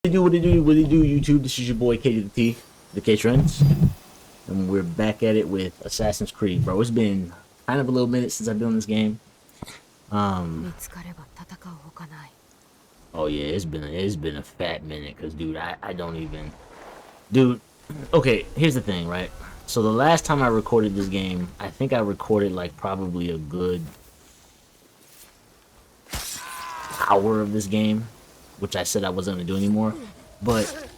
What it do, YouTube? This is your boy KT, the Ktrendzz, and we're back at it with Assassin's Creed, bro. It's been kind of a little minute since I've been on this game. Oh yeah, it's been a fat minute, cause dude, I don't even, dude. Okay, here's the thing, right? So the last time I recorded this game, I think I recorded like probably a good hour of this game, which I said I wasn't gonna do anymore. But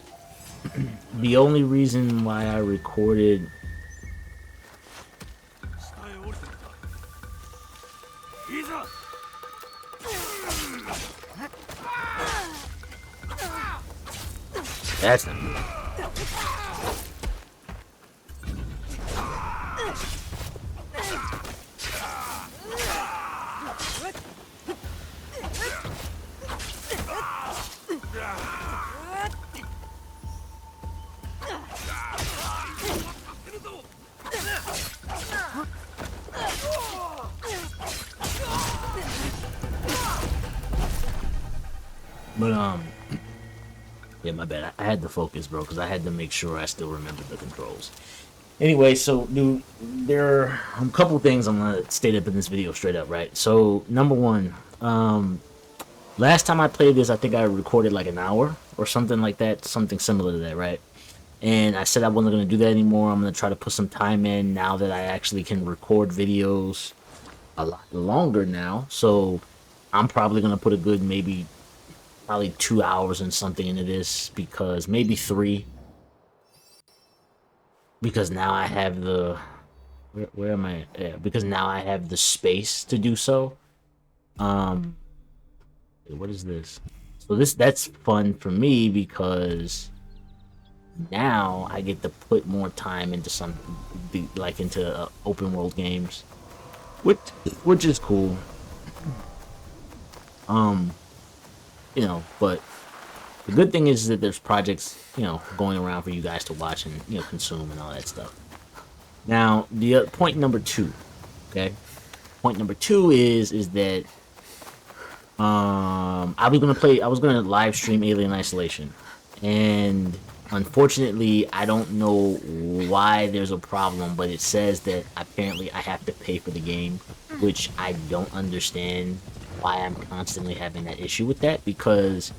the only reason why I recorded that's not good. But yeah, my bad. I had to focus, bro, because I had to make sure I still remembered the controls. Anyway, so dude, there are a couple things I'm gonna state up in this video straight up, right? So number one, last time I played this, I think I recorded like an hour or something like that, something similar to that, right? And I said I wasn't gonna do that anymore. I'm gonna try to put some time in now that I actually can record videos a lot longer now. So I'm probably gonna put a good probably 2 hours and something into this, because maybe 3, because now I have the where am I? Yeah, because now I have the space to do so. What is this? So that's fun for me, because now I get to put more time into into open world games, which is cool. But the good thing is that there's projects, going around for you guys to watch and, consume and all that stuff. Now, the point number 2, okay? Point number 2 is that I was gonna live stream Alien Isolation, and unfortunately, I don't know why there's a problem, but it says that apparently I have to pay for the game, which I don't understand why I'm constantly having that issue with that, because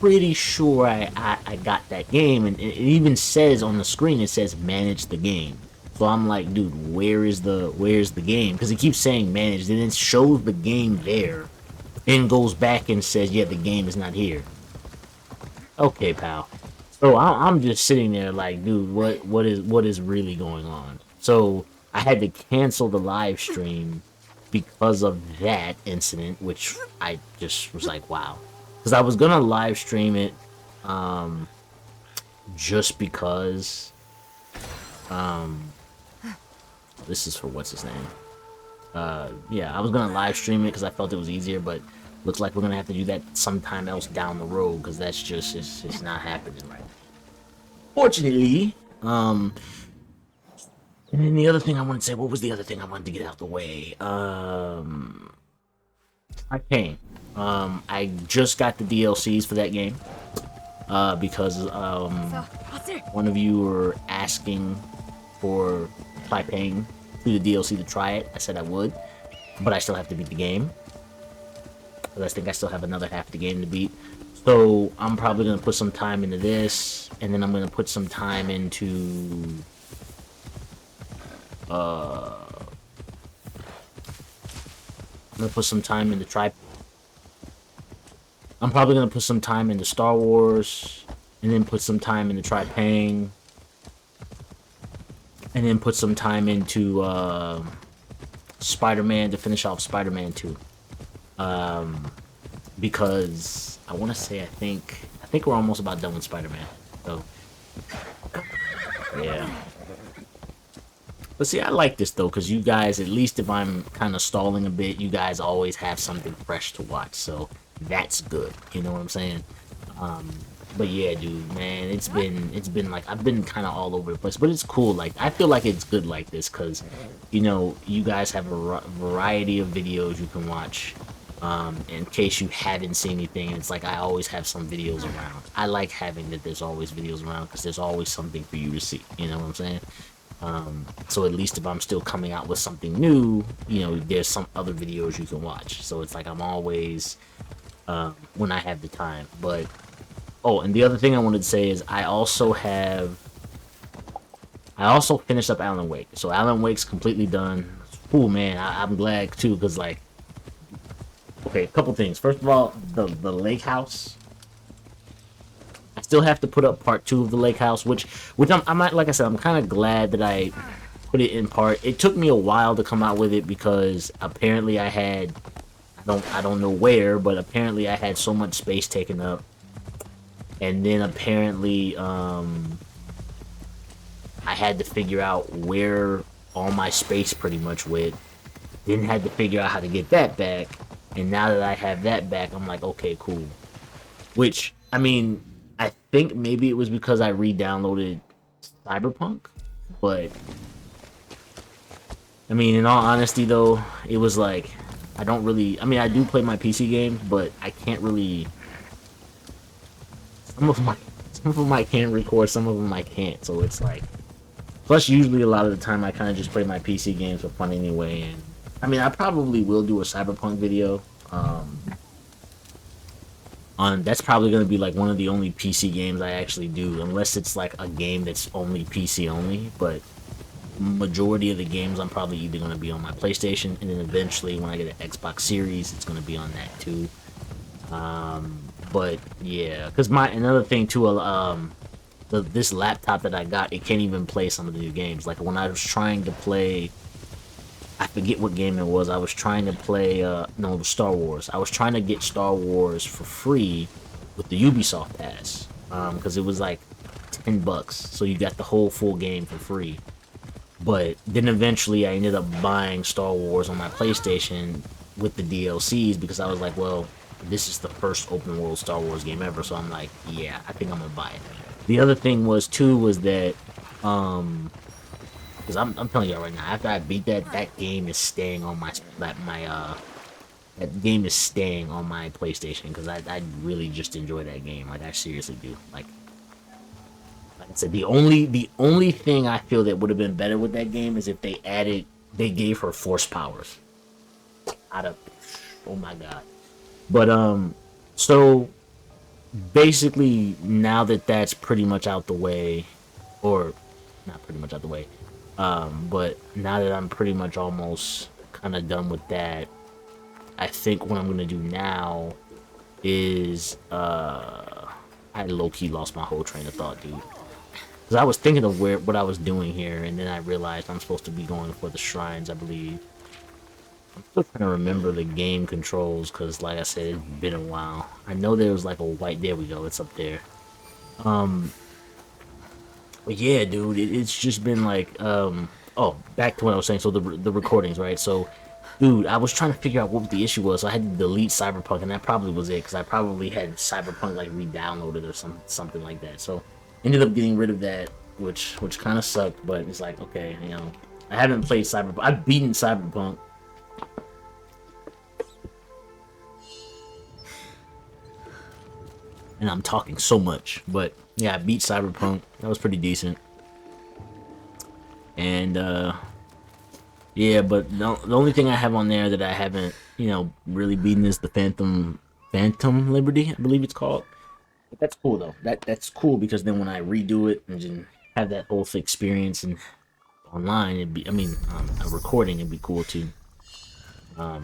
pretty sure I got that game, and it even says on the screen, it says manage the game. So I'm like, dude, where's the game? Because it keeps saying manage, and it shows the game there, then goes back and says, yeah, the game is not here. Okay, pal. So I'm just sitting there like, dude, what is really going on? So I had to cancel the live stream because of that incident, which I just was like, wow. Because I was gonna live stream it, just because, this is for what's his name. Yeah, I was gonna live stream it because I felt it was easier, but looks like we're gonna have to do that sometime else down the road, because that's just it's not happening right now. Fortunately, and then the other thing I wanted to say, what was the other thing I wanted to get out the way? I just got the DLCs for that game, because one of you were asking for paying through the DLC to try it. I said I would, but I still have to beat the game, because I think I still have another half the game to beat. So I'm probably gonna put some time into this, and then I'm gonna put some time into I'm gonna put some time into I'm probably gonna put some time into Star Wars, and then put some time into Tripang, and then put some time into Spider-Man to finish off Spider-Man 2. Because I want to say I think we're almost about done with Spider-Man. So yeah. But see, I like this though, because you guys, at least if I'm kind of stalling a bit, you guys always have something fresh to watch, so that's good. You know what I'm saying? But yeah, dude, man, it's been like, I've been kind of all over the place, but it's cool. Like, I feel like it's good like this, because, you guys have a variety of videos you can watch, In case you haven't seen anything, it's like I always have some videos around. I like having that there's always videos around because there's always something for you to see. You know what I'm saying? So at least if I'm still coming out with something new, you know, there's some other videos you can watch. So it's like I'm always when I have the time. But oh, and the other thing I wanted to say is I also finished up Alan Wake. So Alan Wake's completely done. Cool, man. I'm glad too because like, okay, a couple things. First of all, the lake house. I still have to put up part 2 of the lake house, which I'm not, like I said, I'm kind of glad that I put it in part. It took me a while to come out with it because apparently I don't know where, but apparently I had so much space taken up, and then apparently I had to figure out where all my space pretty much went. Then had to figure out how to get that back, and now that I have that back, I'm like, okay, cool. Which, I mean, I think maybe it was because I re-downloaded Cyberpunk, but I mean, in all honesty, though, it was like I don't really. I mean, I do play my PC games, but I can't really. Some of them I can record, some of them I can't. So it's like. Plus, usually a lot of the time I kind of just play my PC games for fun anyway. And I mean, I probably will do a Cyberpunk video. That's probably going to be like one of the only PC games I actually do, unless it's like a game that's only PC only. But majority of the games I'm probably either going to be on my PlayStation, and then eventually when I get an Xbox Series, it's going to be on that too. But yeah, because another thing too, this laptop that I got, it can't even play some of the new games. Like when I was trying to play, I forget what game it was. I was trying to play no, Star Wars. I was trying to get Star Wars for free with the Ubisoft Pass, because it was like $10, so you got the whole full game for free. But then eventually I ended up buying Star Wars on my PlayStation with the DLCs because I was like, well, this is the first open world Star Wars game ever, so I'm like, yeah, I think I'm gonna buy it. The other thing was that because I'm telling you right now, after I beat that game is staying on that game is staying on my PlayStation because I really just enjoy that game. Like I seriously do. Like I said, the only thing I feel that would have been better with that game is if they gave her force powers. Oh my god. But so basically now that that's pretty much out the way, or not pretty much out the way, but now that I'm pretty much almost kind of done with that, I think what I'm gonna do now is I low-key lost my whole train of thought, dude. Because I was thinking of what I was doing here, and then I realized I'm supposed to be going for the shrines, I believe. I'm still trying to remember the game controls, because like I said, it's been a while. I know there was like a white... There we go, it's up there. But yeah, dude, it's just been like... Oh, back to what I was saying, so the recordings, right? So, dude, I was trying to figure out what the issue was, so I had to delete Cyberpunk, and that probably was it, because I probably had Cyberpunk, like, re-downloaded or something like that, so... Ended up getting rid of that, which kind of sucked, but it's like, okay, you know, I haven't played Cyberpunk. I've beaten Cyberpunk. And I'm talking so much, but yeah, I beat Cyberpunk. That was pretty decent. And yeah, but the only thing I have on there that I haven't, you know, really beaten is the Phantom Liberty, I believe it's called. But that's cool though. That's cool because then when I redo it and just have that whole experience and online, it'd be, I mean, a recording, it'd be cool too. But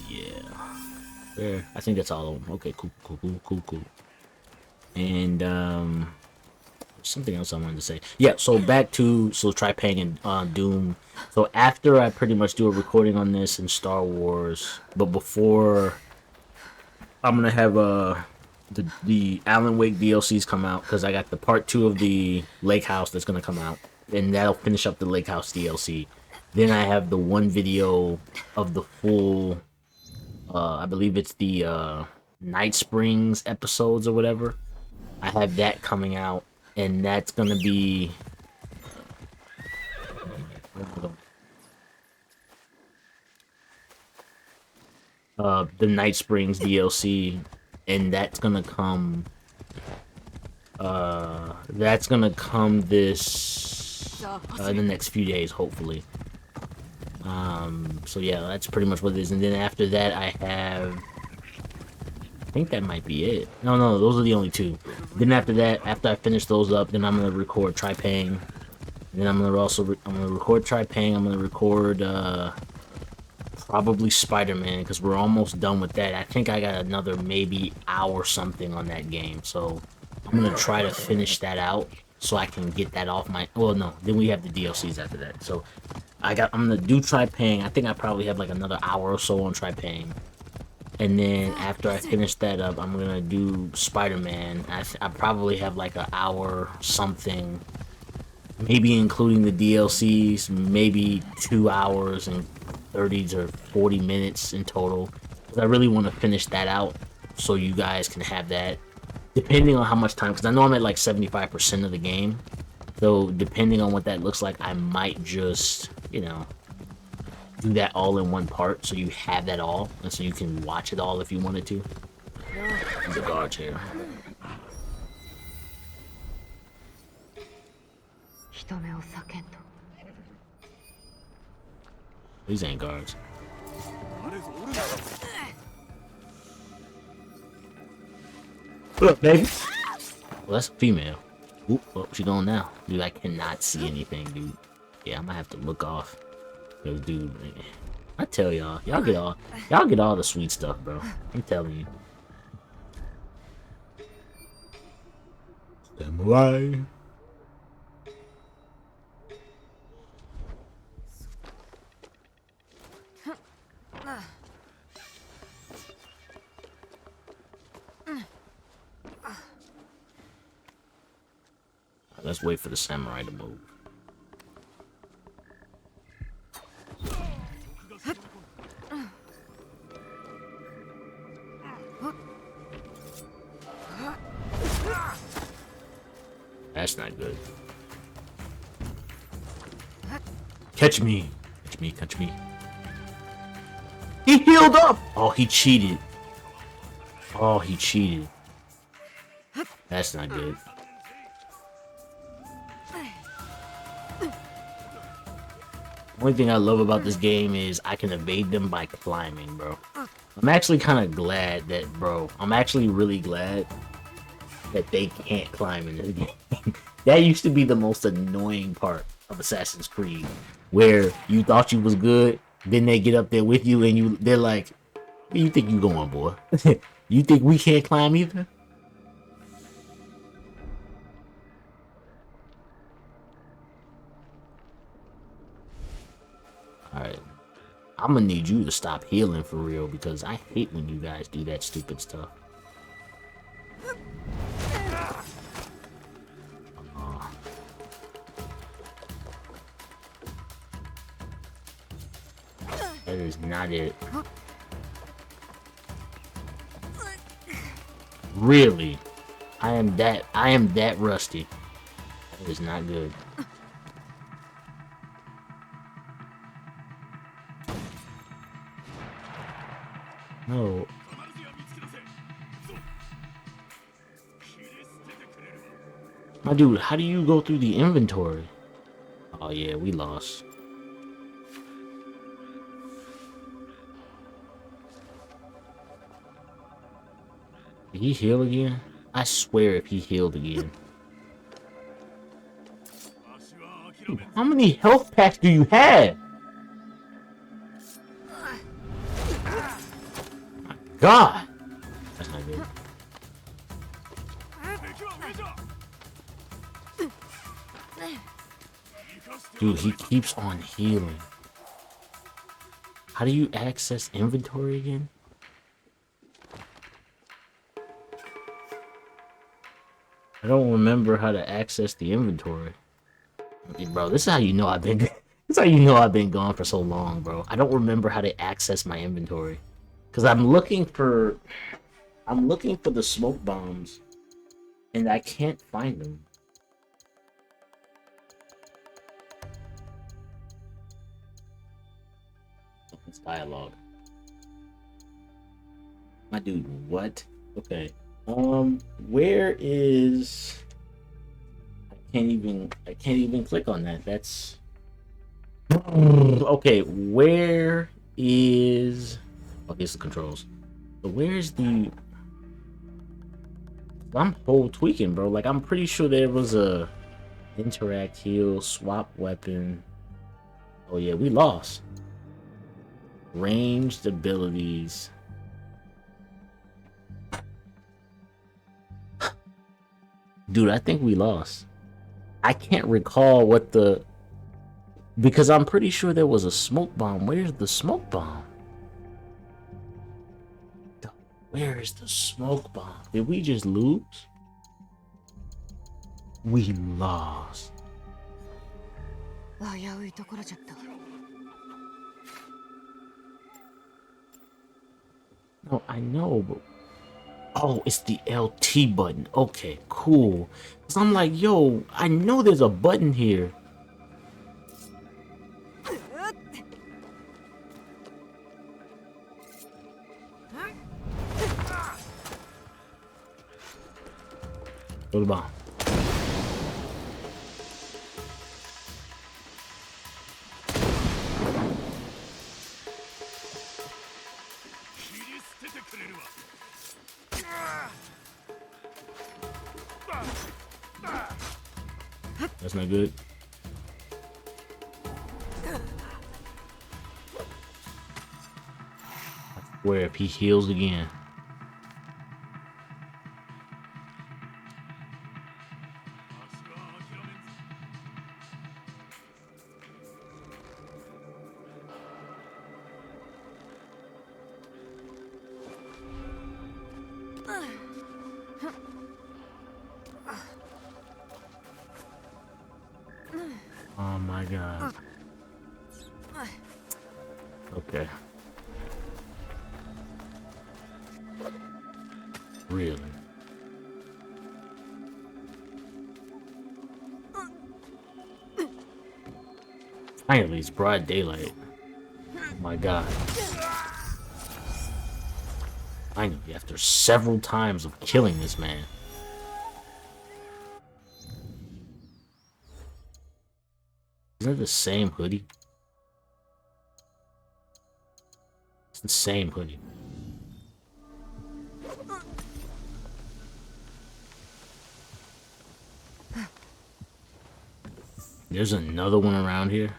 yeah, there. I think that's all of them. Okay, cool. And something else I wanted to say. Yeah, so back to Tripang and Doom. So after I pretty much do a recording on this and Star Wars, but before I'm gonna have the Alan Wake DLCs come out because I got the part 2 of the Lake House that's gonna come out, and that'll finish up the Lake House DLC. Then I have the one video of the full, I believe it's the Night Springs episodes or whatever. I have that coming out, and that's gonna be. the Night Springs DLC, and that's gonna come. That's gonna come this in the next few days, hopefully. So yeah, that's pretty much what it is. And then after that, I have. I think that might be it. No, those are the only two. Then after that, after I finish those up, then I'm gonna record Tripang. And then I'm gonna I'm gonna record Tripang. I'm gonna record probably Spider-Man because we're almost done with that. I think I got another maybe hour something on that game, so I'm gonna try to finish that out so I can get that off my. Well, no, then we have the DLCs after that. So I'm gonna do Tripang. I think I probably have like another hour or so on Tripang. And then after I finish that up, I'm gonna do Spider-Man. I probably have like an hour something, maybe including the DLCs, maybe 2 hours and 30 to 40 minutes in total. 'Cause I really want to finish that out so you guys can have that, depending on how much time. Because I know I'm at like 75% of the game, so depending on what that looks like, I might just, do that all in one part so you have that all and so you can watch it all if you wanted to. The guards here. These ain't guards. What up, baby? Well, that's a female. Oop, what she doing now? Dude, I cannot see anything, dude. Yeah, I might have to look off. Yo, dude, man. I tell y'all get all the sweet stuff, bro. I'm telling you. Samurai. Let's wait for the samurai to move. That's not good. Catch me. Catch me, catch me. He healed up! Oh, he cheated. Oh, he cheated. That's not good. Only thing I love about this game is I can evade them by climbing, bro. I'm actually kind of glad that, bro. I'm actually really glad that they can't climb in this game. That used to be the most annoying part of Assassin's Creed, where you thought you was good, then they get up there with you and they're like, where you think you going, boy? You think we can't climb either? Alright. I'm gonna need you to stop healing for real because I hate when you guys do that stupid stuff. That is not it. Really? I am that rusty. That is not good. No. My dude, how do you go through the inventory? Oh yeah, we lost. Did he heal again? I swear if he healed again. Dude, how many health packs do you have? My God. That's not good. Dude, he keeps on healing. How do you access inventory again? I don't remember how to access the inventory. Bro, this is how you know I've been. This is how you know I've been gone for so long, bro. I don't remember how to access my inventory, cause I'm looking for the smoke bombs, and I can't find them. It's dialogue. My dude, what? Okay. Where is? I can't even click on that. That's okay. Where is? Oh, here's the controls. So where's the? I'm whole tweaking, bro. Like I'm pretty sure there was a interact, heal, swap weapon. Oh yeah, we lost. Ranged abilities. Dude, I think we lost. I can't recall what the... Because I'm pretty sure there was a smoke bomb. Where's the smoke bomb? Where is the smoke bomb? Did we just lose? We lost. No, I know, but... Oh, it's the LT button. Okay, cool. Cause I'm like, yo, I know there's a button here. Go to the bomb. That's not good. Where if he heals again. Oh my god. Okay. Really? Finally, it's broad daylight. Oh my god. Finally, after several times of killing this man. Isn't it the same hoodie? It's the same hoodie. There's another one around here.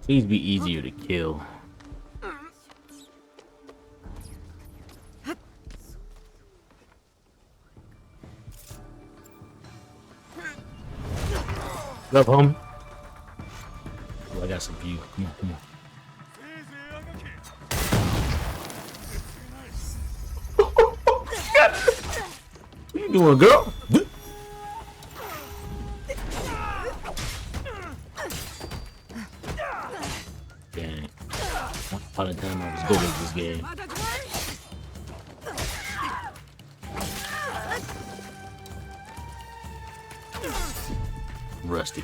Please be easier to kill. What up, homie? Oh, I got some for you. Come on, come on. What you doing, girl? Dang. Once upon a time I was good at this game. Rusty.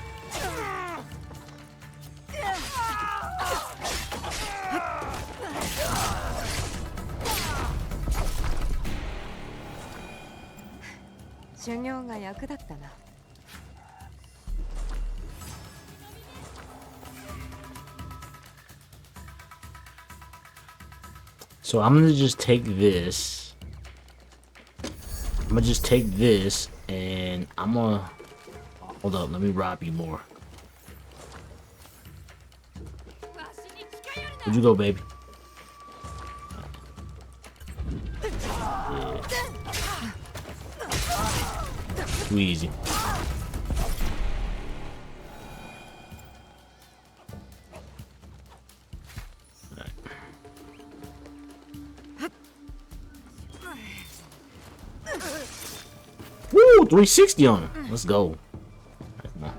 So I'm gonna just take this. I'm gonna just take this and I'm gonna... Hold up, let me rob you more. Where'd you go, baby? Yeah. Too easy. Right. Woo! 360 on him. Let's go. Come on.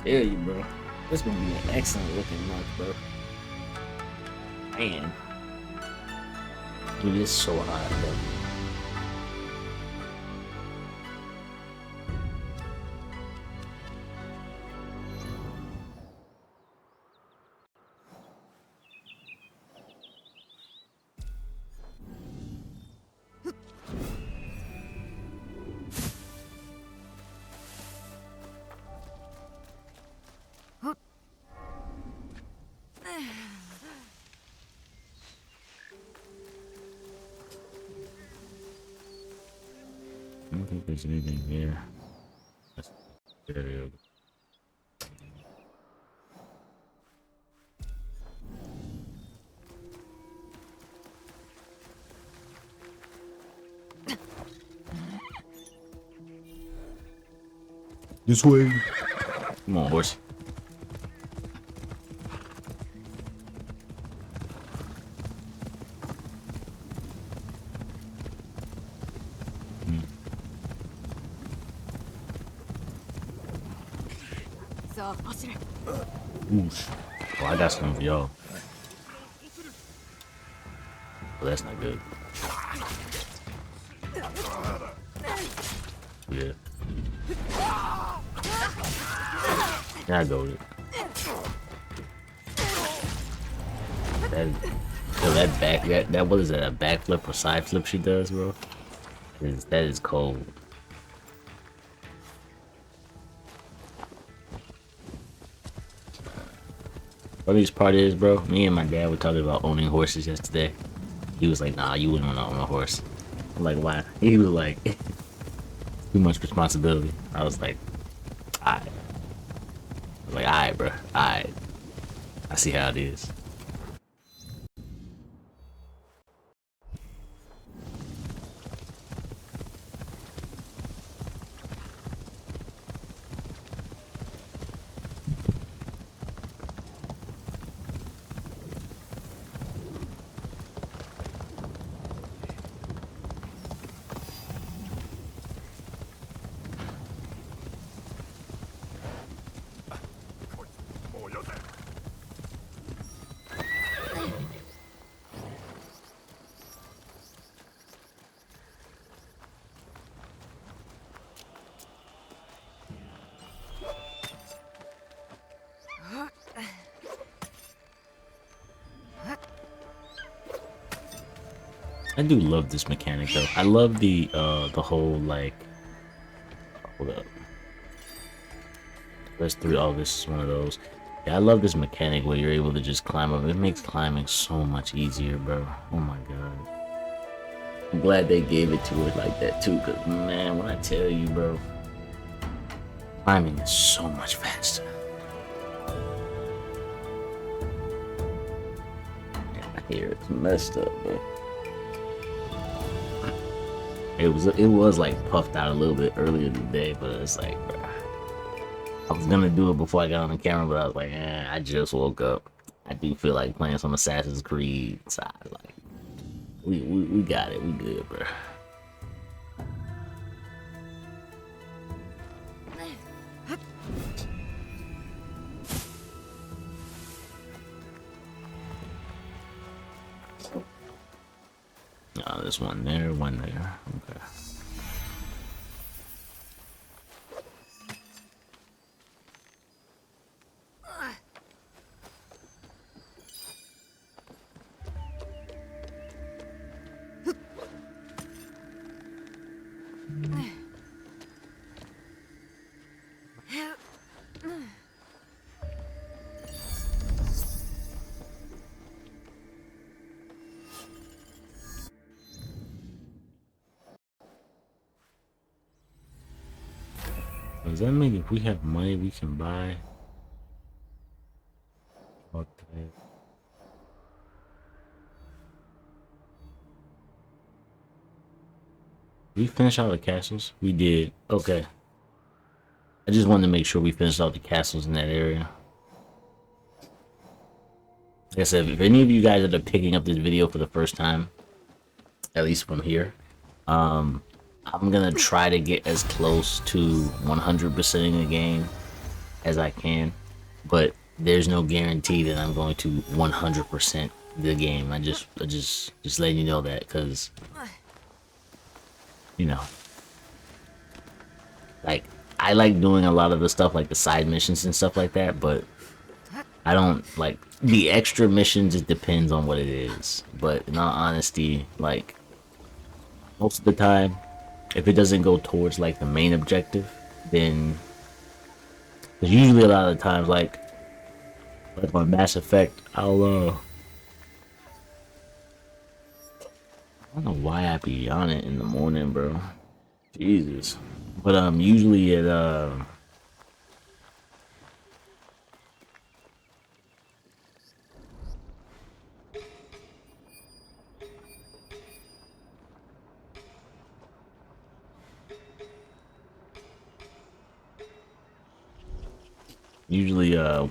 tell you, bro. This gonna be an excellent looking month, bro. Man. Dude, it's so hot, bro. I don't think there's anything here. That's very this way. Come on, horse. Oosh. Oh, I got some for y'all. Well, that's not good. Yeah. There I go with it. That what is that? A backflip or side flip she does, bro? That is cold. Funniest part is, bro, me and my dad were talking about owning horses yesterday. He was like, nah, you wouldn't want to own a horse. I'm like, why? He was like, too much responsibility. I was like, alright. I was like, alright, bro, alright. I see how it is. I do love this mechanic though. I love the whole like, hold up. Let's through all this is one of those. Yeah, I love this mechanic where you're able to just climb up. It makes climbing so much easier, bro. Oh my god. I'm glad they gave it to it like that too, cause man, when I tell you, bro, climbing is so much faster. Man, my hair is messed up, bro. It was like puffed out a little bit earlier today, but it's like, bro, I was gonna do it before I got on the camera, but I was like, I just woke up. I do feel like playing some Assassin's Creed. So I was like, we got it, we good, bro. Oh, there's one there, one there. Okay. Does that mean if we have money we can buy? Okay. Did we finish all the castles? We did. Okay. I just wanted to make sure we finished all the castles in that area. Like I said, if any of you guys are picking up this video for the first time, at least from here, I'm gonna try to get as close to 100%ing the game as I can, but there's no guarantee that I'm going to 100% the game. I just letting you know that, because you know, like, I like doing a lot of the stuff like the side missions and stuff like that, but I don't like the extra missions. It depends on what it is, but in all honesty, like, most of the time, if it doesn't go towards like the main objective, then there's usually a lot of times like on Mass Effect, I don't know why I be on it in the morning, bro. Jesus. But usually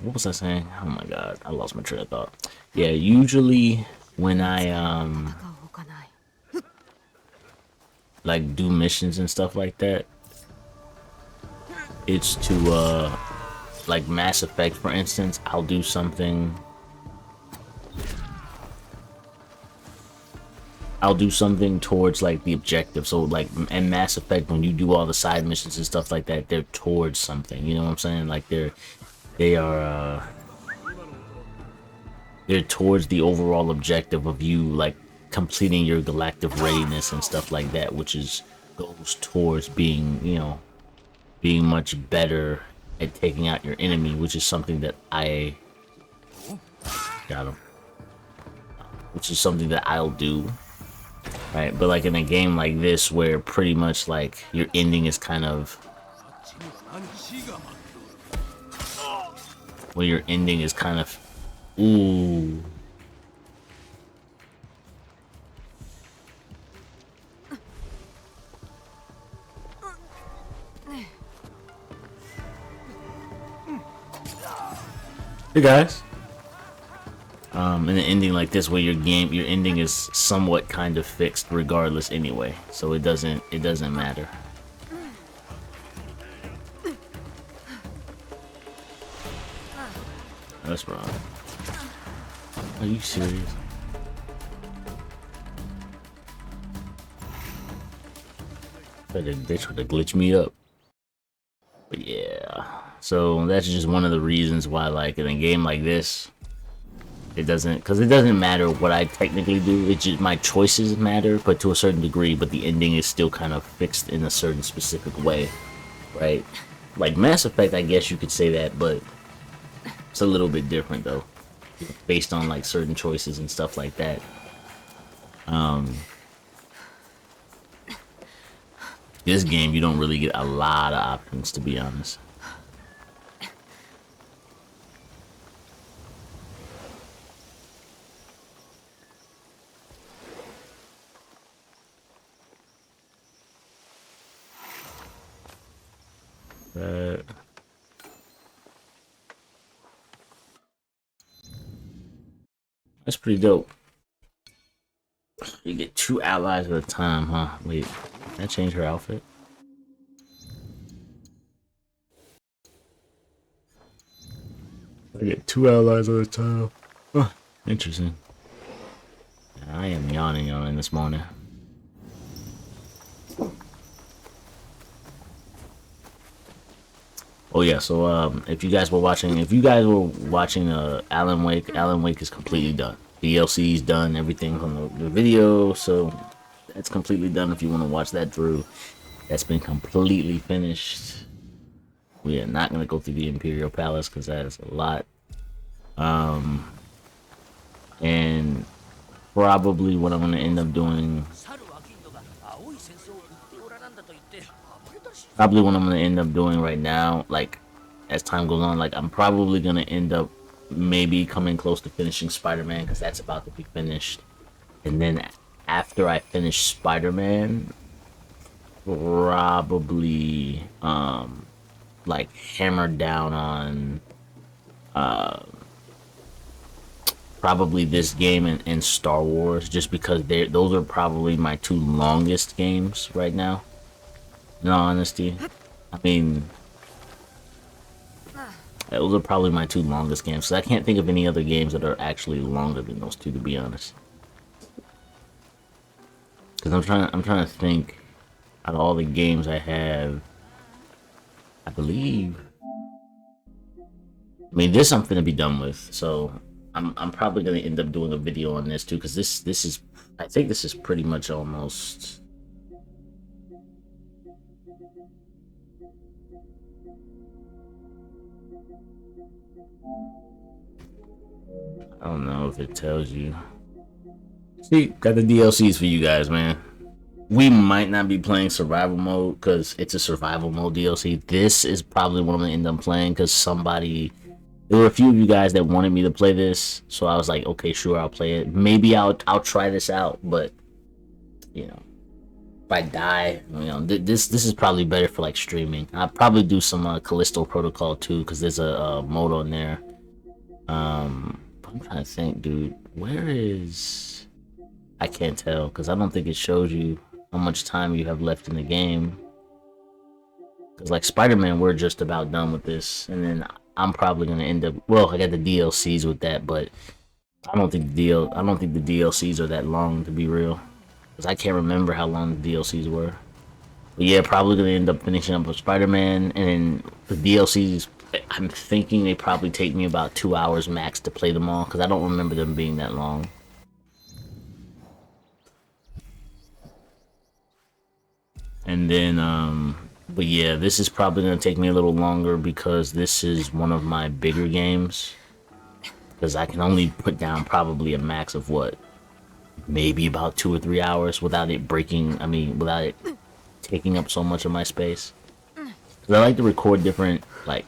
what was I saying? Oh my god, I lost my train of thought. Yeah, usually when I like do missions and stuff like that, it's to like Mass Effect, for instance. I'll do something towards like the objective. So like in Mass Effect, when you do all the side missions and stuff like that, they're towards something, you know what I'm saying? Like they're towards the overall objective of you like completing your galactic readiness and stuff like that, which goes towards being, you know, being much better at taking out your enemy, which is something that I got him. Which is something that I'll do, right? But like in a game like this, where pretty much like your ending is kind of, ooh. Hey guys. In an ending like this, where your ending is somewhat kind of fixed regardless anyway, so it doesn't matter. That's wrong. Are you serious? They tried to glitch me up. But yeah, so that's just one of the reasons why, like, in a game like this, it doesn't matter what I technically do. It's just my choices matter, but to a certain degree. But the ending is still kind of fixed in a certain specific way, right? Like Mass Effect, I guess you could say that, but it's a little bit different though, based on like certain choices and stuff like that. This game, you don't really get a lot of options, to be honest. That's pretty dope. You get 2 allies at a time, huh? Wait, can I change her outfit? I get 2 allies at a time. Huh, interesting. I am yawning this morning. Oh yeah, so if you guys were watching Alan Wake is completely done. DLC's done, everything from the video, so that's completely done. If you want to watch that through, that's been completely finished. We are not going to go through the Imperial Palace because that is a lot. And probably what I'm going to end up doing, right now, like as time goes on, like I'm probably going to end up maybe coming close to finishing Spider-Man, because that's about to be finished. And then after I finish Spider-Man, probably like hammer down on probably this game and Star Wars, just because those are probably my 2 longest games right now, in all honesty. I mean, Those are probably my two longest games. So I can't think of any other games that are actually longer than those two, to be honest. Because I'm trying to think out of all the games I have. I believe. I mean, this I'm finna be done with. So I'm probably gonna end up doing a video on this too, because this is, I think this is pretty much almost. I don't know if it tells you. See, got the DLCs for you guys, man. We might not be playing survival mode because it's a survival mode DLC. This is probably what I'm gonna end up playing because somebody. There were a few of you guys that wanted me to play this, so I was like, okay, sure, I'll play it. Maybe I'll try this out, but you know, if I die, you know, this is probably better for like streaming. I'll probably do some Callisto Protocol too because there's a mode on there. But I'm trying to think, dude. Where is? I can't tell because I don't think it shows you how much time you have left in the game. Because like Spider-Man, we're just about done with this, and then I'm probably gonna end up. Well, I got the DLCs with that, but I don't think the DLCs are that long, to be real. Because I can't remember how long the DLCs were. But yeah, probably gonna end up finishing up with Spider-Man, and then the DLCs. I'm thinking they probably take me about 2 hours max to play them all, because I don't remember them being that long. And then, but yeah, this is probably gonna take me a little longer because this is one of my bigger games. Because I can only put down probably a max of what? Maybe about 2 or 3 hours without it breaking, without it taking up so much of my space. Because I like to record different, like,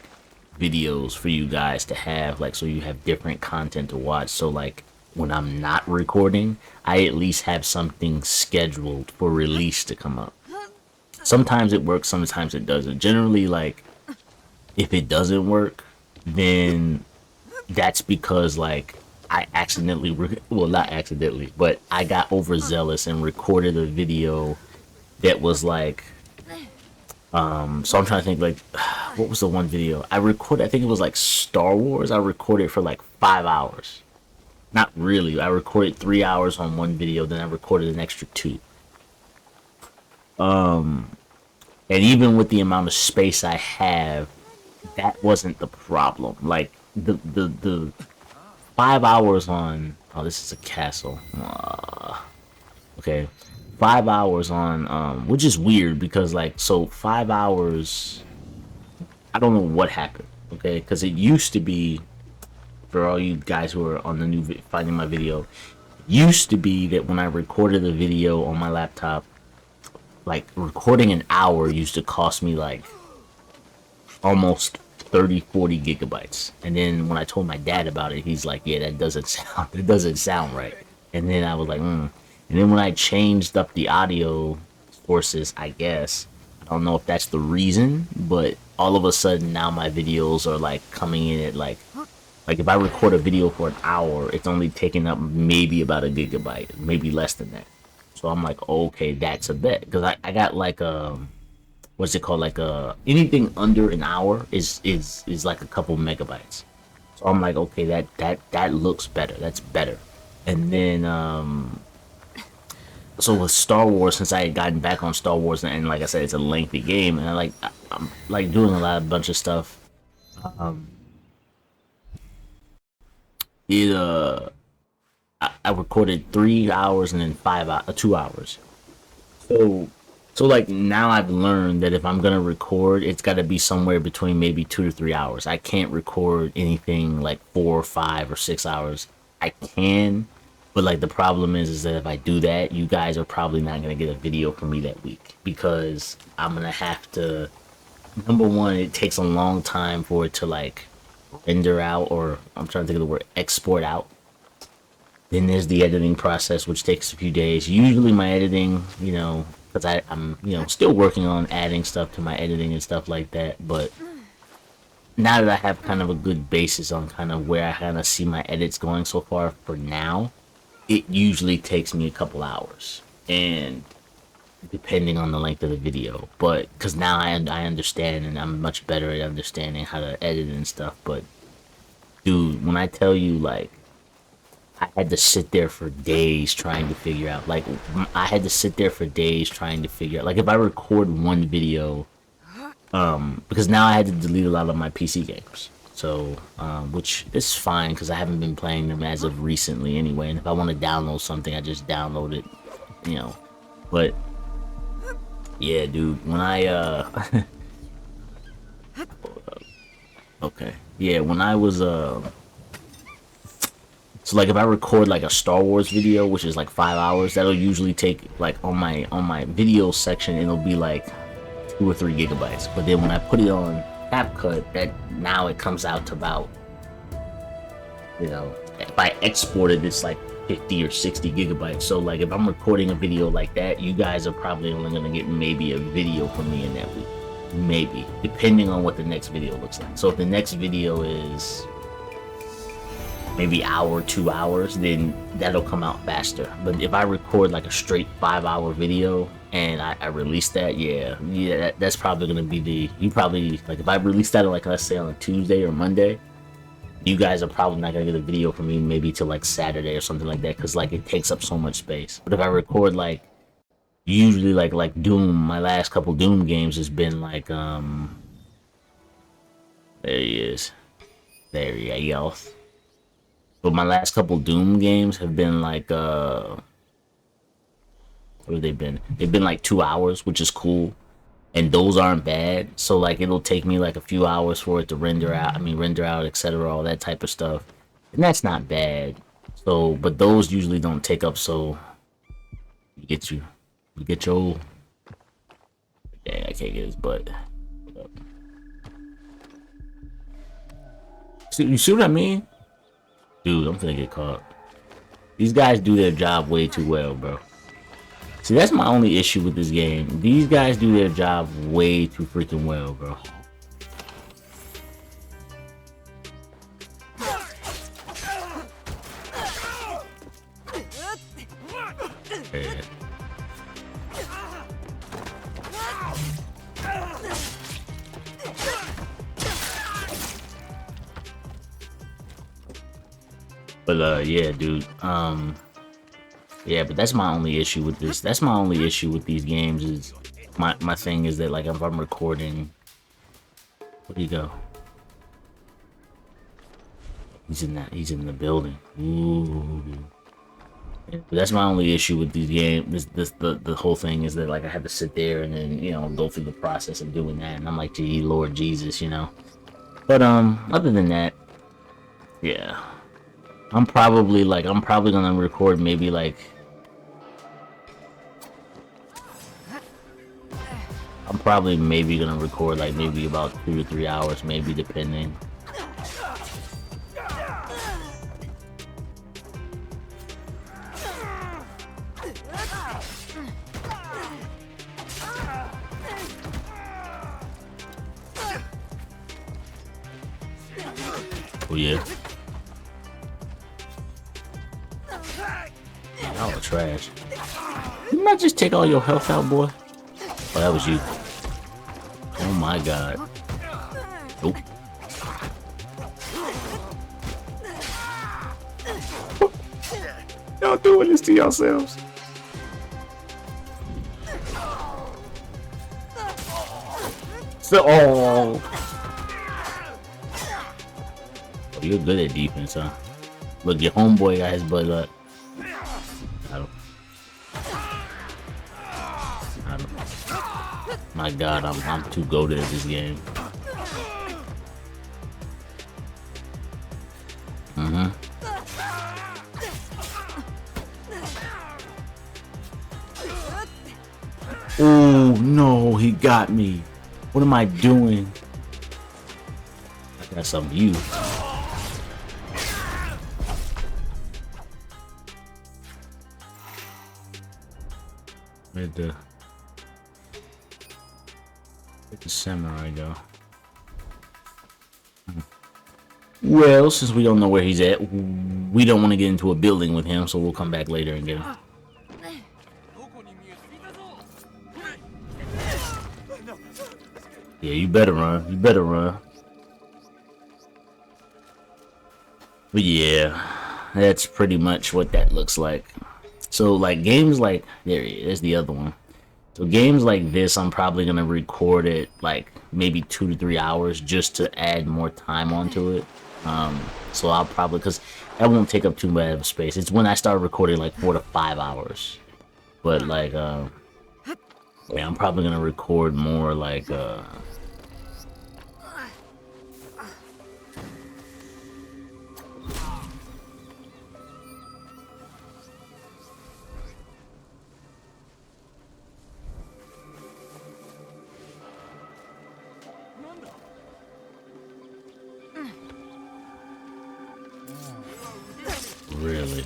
videos for you guys to have, like, so you have different content to watch. So, like, when I'm not recording, I at least have something scheduled for release to come up. Sometimes it works, sometimes it doesn't. Generally, like, if it doesn't work, then that's because, like, I accidentally, well, not accidentally, but I got overzealous and recorded a video that was like, so I'm trying to think, like, what was the one video I recorded? I think it was like Star Wars. I recorded for like 5 hours. Not really. I recorded 3 hours on one video, then I recorded an extra 2. And even with the amount of space I have, that wasn't the problem. Like the 5 hours on. Oh, this is a castle. Okay, 5 hours on. Which is weird because, like, so 5 hours. I don't know what happened. Okay, because it used to be, for all you guys who are on the new finding my video, used to be that when I recorded the video on my laptop, like, recording an hour used to cost me like almost 30-40 gigabytes. And then when I told my dad about it, he's like, yeah, that doesn't sound right. And then I was like, And then when I changed up the audio sources, I guess, I don't know if that's the reason, but all of a sudden now my videos are like coming in at like if I record a video for an hour, it's only taking up maybe about a gigabyte, maybe less than that. So I'm like, okay, that's a bet, because I got like what's it called, like anything under an hour is like a couple megabytes. So I'm like, okay, that looks better. That's better. And then so with Star Wars, since I had gotten back on Star Wars, and like I said, it's a lengthy game, and I'm like doing a bunch of stuff. I recorded 3 hours and then 2 hours. So like now I've learned that if I'm gonna record, it's got to be somewhere between maybe 2 to 3 hours. I can't record anything like 4 or 5 or 6 hours. I can, but like the problem is that if I do that, you guys are probably not gonna get a video from me that week because I'm gonna have to. Number one, it takes a long time for it to like render out, or I'm trying to think of the word, export out. Then there's the editing process, which takes a few days. Usually my editing, because I'm still working on adding stuff to my editing and stuff like that. But now that I have kind of a good basis on kind of where I kind of see my edits going so far for now, it usually takes me a couple hours. And depending on the length of the video. But because now I understand and I'm much better at understanding how to edit and stuff. But dude, when I tell you, like, I had to sit there for days trying to figure out, like, I had to sit there for days trying to figure out, like, if I record one video, because now I had to delete a lot of my PC games. So, which is fine because I haven't been playing them as of recently anyway. And if I want to download something, I just download it, you know. But yeah, dude, when I okay, yeah, when I was so like if I record like a Star Wars video, which is like 5 hours, that'll usually take like on my video section, it'll be like 2 or 3 gigabytes. But then when I put it on CapCut, that now it comes out to about, you know, if I export it, it's like 50 or 60 gigabytes. So like if I'm recording a video like that, you guys are probably only gonna get maybe a video from me in that week, maybe, depending on what the next video looks like. So if the next video is maybe hour, 2 hours, then that'll come out faster. But if I record like a straight 5-hour video and I release that, that's probably gonna be you probably, like, if I release that like, let's say on a Tuesday or Monday, you guys are probably not gonna get a video from me maybe till like Saturday or something like that, because like it takes up so much space. But if I record like usually like Doom, my last couple Doom games has been like there he is, there he goes. But my last couple Doom games have been like what have they been? They've been like 2 hours, which is cool. And those aren't bad. So like it'll take me like a few hours for it to render out, etc., all that type of stuff. And that's not bad. So, but those usually don't take up, so you get your dang, I can't get his butt. See, you see what I mean? Dude, I'm gonna get caught. These guys do their job way too well, bro. See, that's my only issue with this game. These guys do their job way too freaking well, bro. Yeah. But yeah, dude. Yeah, but that's my only issue with this. That's my only issue with these games is my thing is that like if I'm recording, where'd he go? He's in the building. Ooh. But that's my only issue with these games. The whole thing is that like I have to sit there and then, you know, go through the process of doing that, and I'm like, gee, Lord Jesus, you know. But other than that, yeah. I'm probably gonna record maybe like maybe about 2 or 3 hours, maybe, depending. Oh yeah. Oh, trash. Didn't I just take all your health out, boy? Oh, that was you. Oh my god. Nope. Y'all doing this to yourselves. So, oh, you're good at defense, huh? Look, your homeboy got his butt up. My god, I'm too goated at this game. Oh no, he got me. What am I doing? I got some of you. Where'd the samurai go? Well, since we don't know where he's at, we don't want to get into a building with him, so we'll come back later and get him. Yeah, you better run. You better run. But yeah, that's pretty much what that looks like. So like games like there's the other one. So games like this, I'm probably gonna record it like maybe 2 to 3 hours just to add more time onto it. So I'll probably because that won't take up too much of space. It's when I start recording like 4 to 5 hours. But like, yeah, I'm probably gonna record more like really.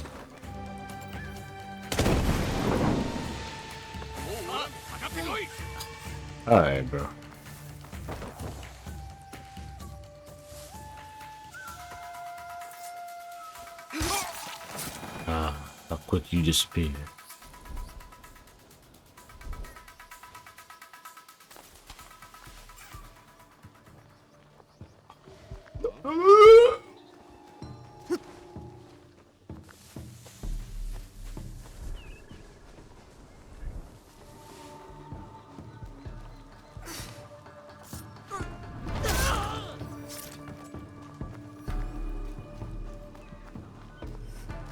All right, bro. How quick you disappear.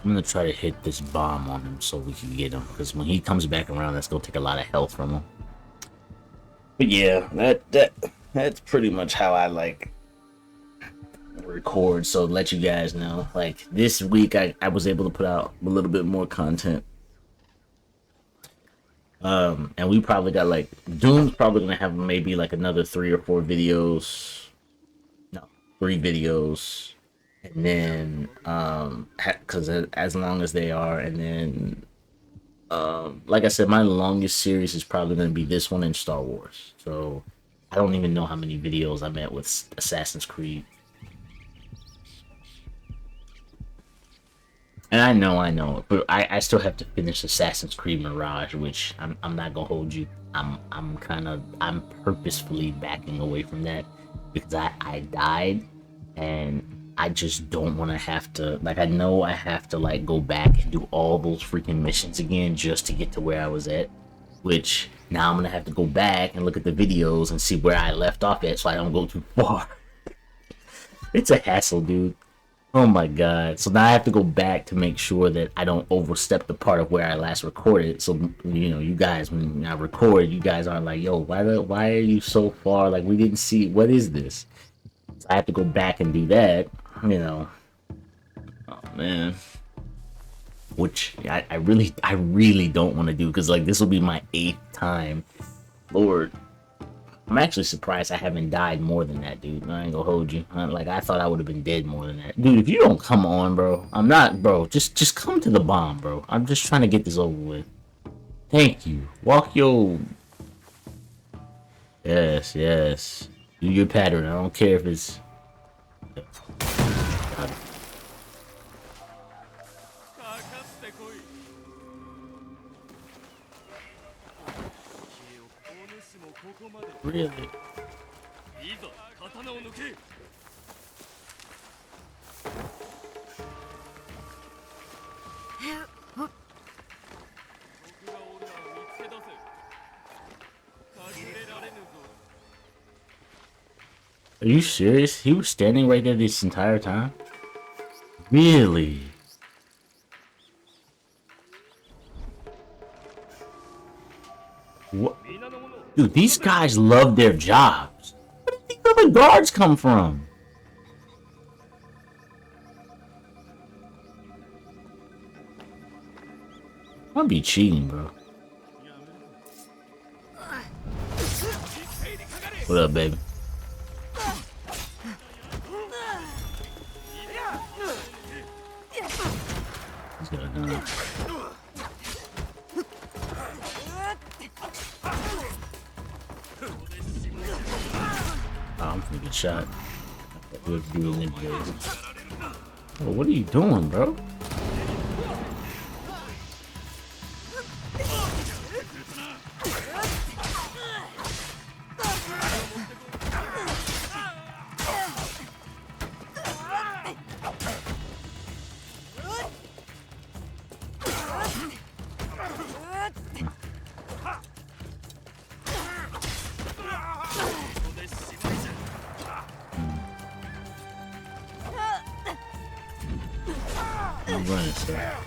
I'm gonna try to hit this bomb on him so we can get him, because when he comes back around, that's gonna take a lot of health from him. But yeah, that's pretty much how I like record. So let you guys know, like this week I was able to put out a little bit more content. And we probably got like Doom's probably gonna have maybe like another 3 or 4 videos. No, 3 videos. And then because as long as they are, and then like I said, my longest series is probably going to be this one in Star Wars. So I don't even know how many videos I'm at with Assassin's Creed. And I know, but I still have to finish Assassin's Creed Mirage, which I'm not gonna hold you. I'm purposefully backing away from that because I died, and I just don't want to have to, like, I know I have to like go back and do all those freaking missions again just to get to where I was at, which now I'm gonna have to go back and look at the videos and see where I left off at so I don't go too far. It's a hassle, dude. Oh my god. So now I have to go back to make sure that I don't overstep the part of where I last recorded. So, you know, you guys, when I record, you guys aren't like, yo, why are you so far? Like, we didn't see, what is this? So I have to go back and do that, you know. Oh man. Which I really don't want to do, because like this will be my 8th time. Lord. I'm actually surprised I haven't died more than that, dude. I ain't gonna hold you. Like, I thought I would have been dead more than that. Dude, if you don't come on, bro. I'm not, bro. Just come to the bomb, bro. I'm just trying to get this over with. Thank you. Walk your... Yes. Do your pattern. I don't care if it's... Really? Are you serious? He was standing right there this entire time? Really? What? Dude, these guys love their jobs. Where did the other guards come from? I'll be cheating, bro. What up, baby? He's got a gun. Oh, I'm gonna get shot. Oh, what are you doing, bro? keep running, sir.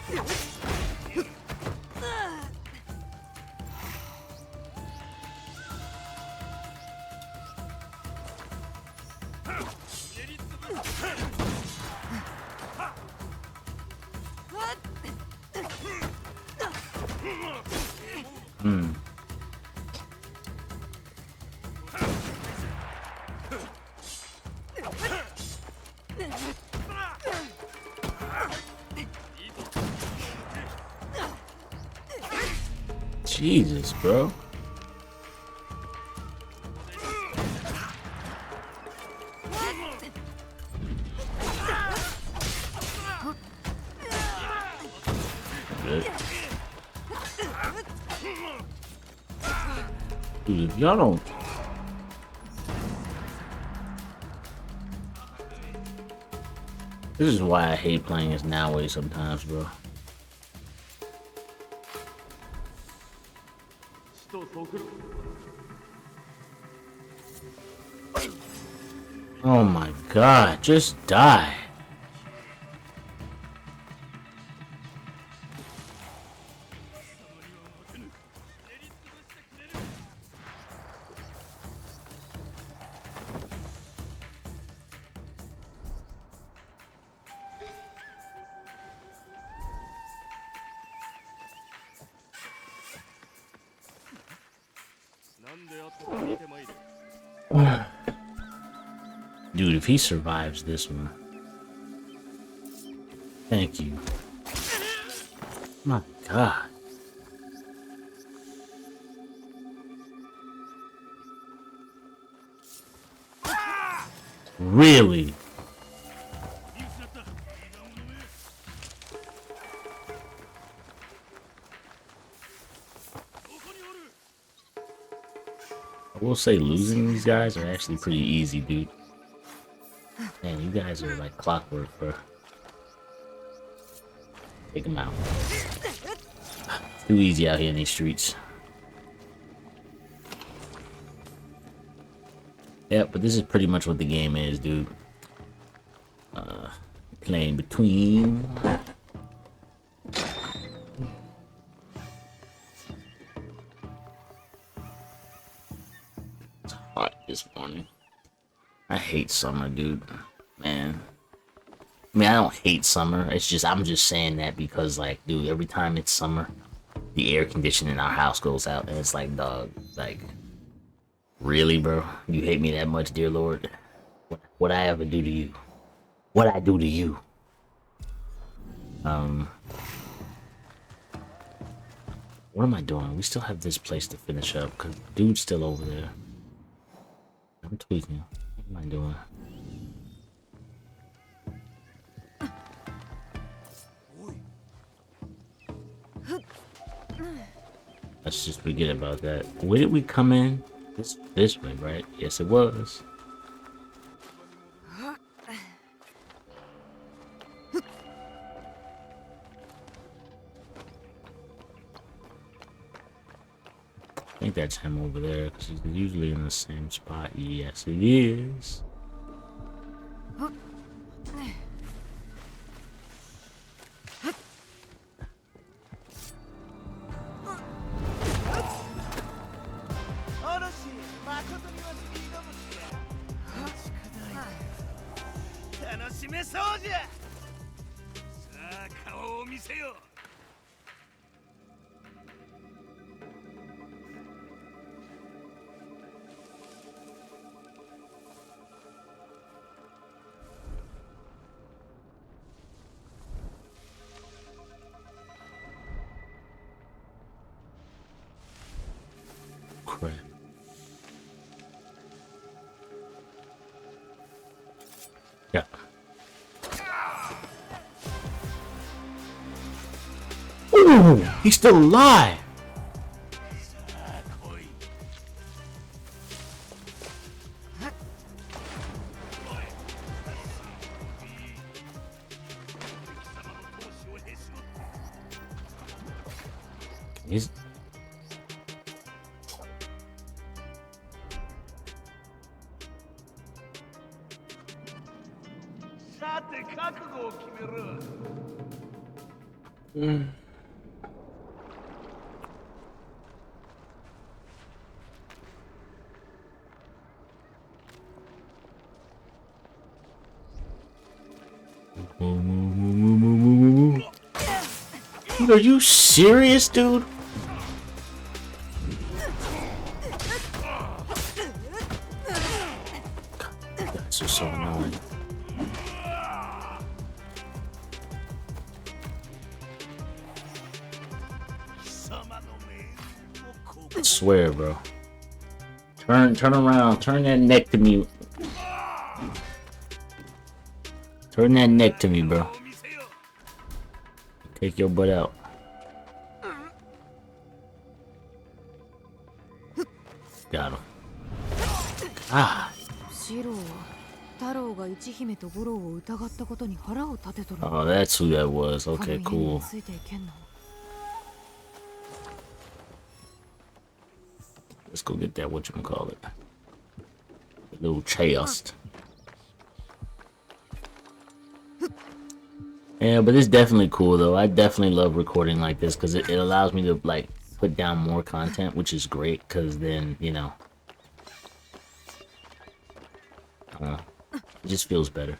Jesus, bro. Good. Dude, if y'all don't. This is why I hate playing this nowadays sometimes, bro. Oh my god, just die. Dude, if he survives this one. Thank you. My god. Really? I will say losing these guys are actually pretty easy, dude. Man, you guys are like clockwork, bro. Take them out. Too easy out here in these streets. Yeah, but this is pretty much what the game is, dude. Playing between. It's hot this morning. I hate summer, dude. Man. I mean, I don't hate summer. It's just, I'm just saying that because, like, dude, every time it's summer, the air conditioning in our house goes out. And it's like, dog, like, really, bro? You hate me that much, dear Lord? What I ever do to you? What I do to you? What am I doing? We still have this place to finish up, because dude's still over there. I'm tweaking. What am I doing? Let's just forget about that. Where did we come in? This way, right? Yes, it was. I think that's him over there, because he's usually in the same spot. Yes, it is. Crap. Yeah. Ooh, he's still alive. He's... Mm. Dude, are you serious, dude? That's just so annoying. I swear, bro. Turn around. Turn that neck to me. Turn that neck to me, bro. Take your butt out. Got him. Ah. Oh, that's who that was. Okay, cool. Let's go get that, whatchamacallit. A little chest. Yeah, but it's definitely cool, though. I definitely love recording like this, because it allows me to, like, put down more content, which is great, because then, you know, it just feels better.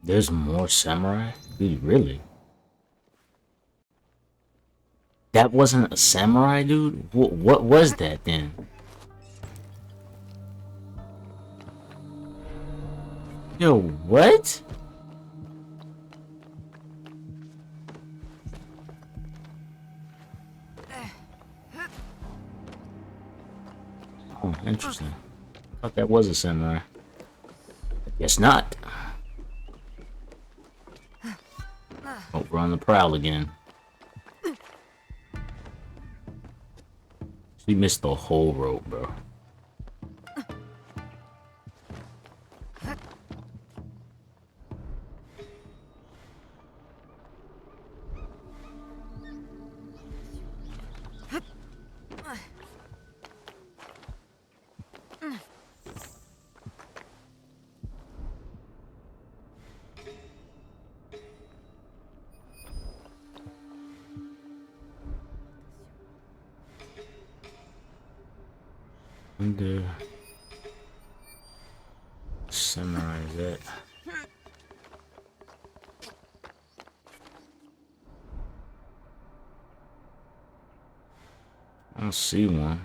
There's more samurai? Dude, really? That wasn't a samurai, dude? What was that, then? Yo, what? Oh, interesting. I thought that was a samurai. Guess not. Oh, we're on the prowl again. She missed the whole rope, bro. Wonder samurai is that? I don't see one.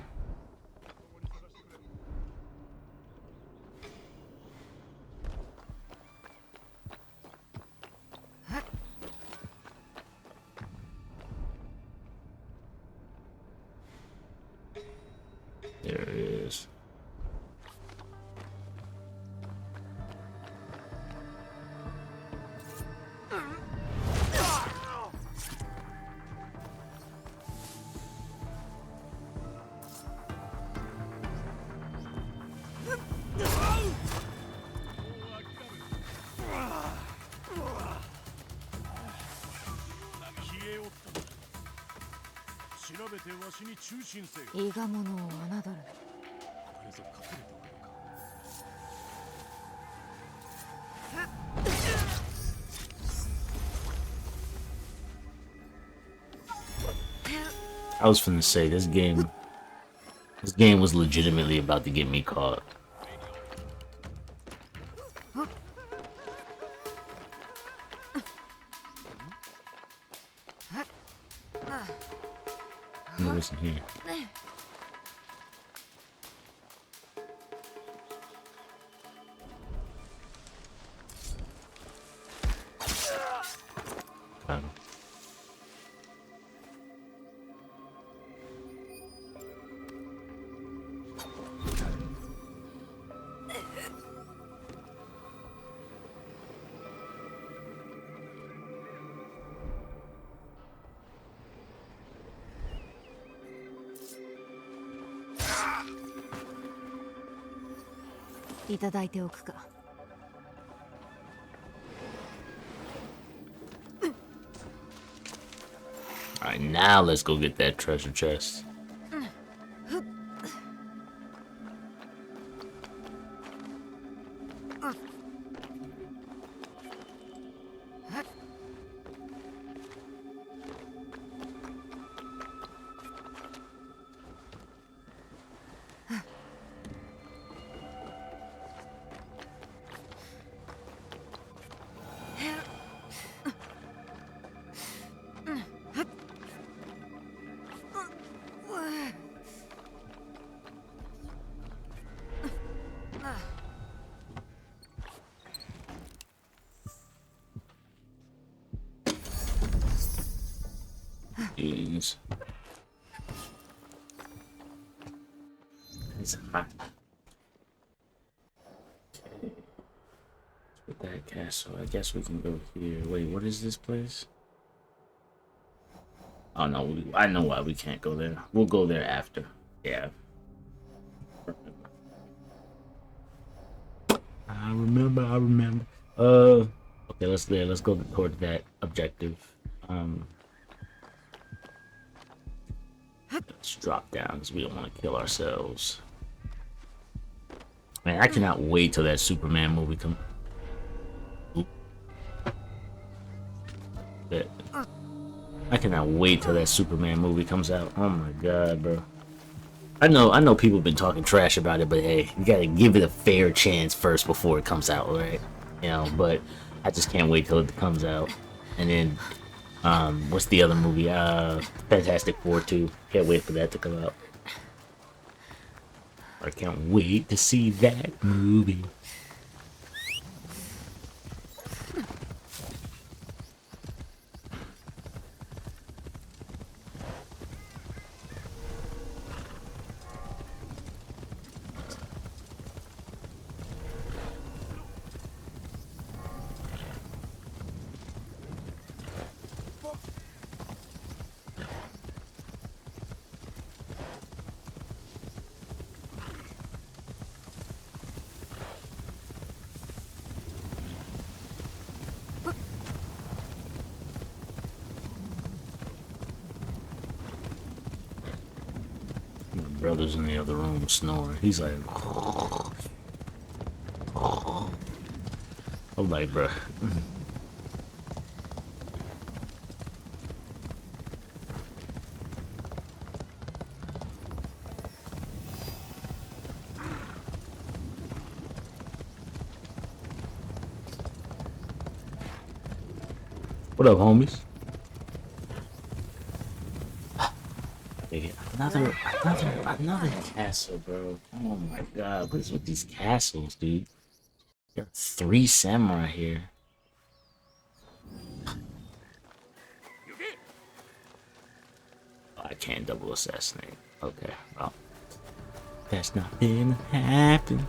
There it is. I was finna say this game was legitimately about to get me caught. Listen here. Got him. Alright, now let's go get that treasure chest. Jeez. It's hot. Okay. With that castle, I guess we can go here. Wait, what is this place? Oh no, I know why we can't go there. We'll go there after. Yeah. I remember. Okay, let's go towards that objective. Let's drop down because we don't want to kill ourselves. Man, I cannot wait till that Superman movie comes. I cannot wait till that Superman movie comes out. Oh my god, bro. I know people have been talking trash about it, but hey, you gotta give it a fair chance first before it comes out, right? You know, but I just can't wait till it comes out. And then, what's the other movie? Fantastic Four 2. Can't wait for that to come out. I can't wait to see that movie. Brother's in the other room snoring. He's like, I'm like, bro. What up, homies? Another castle, bro. Oh my god, what is with these castles, dude? There are 3 samurai here. Oh, I can't double assassinate. Okay, well, that's not gonna happen.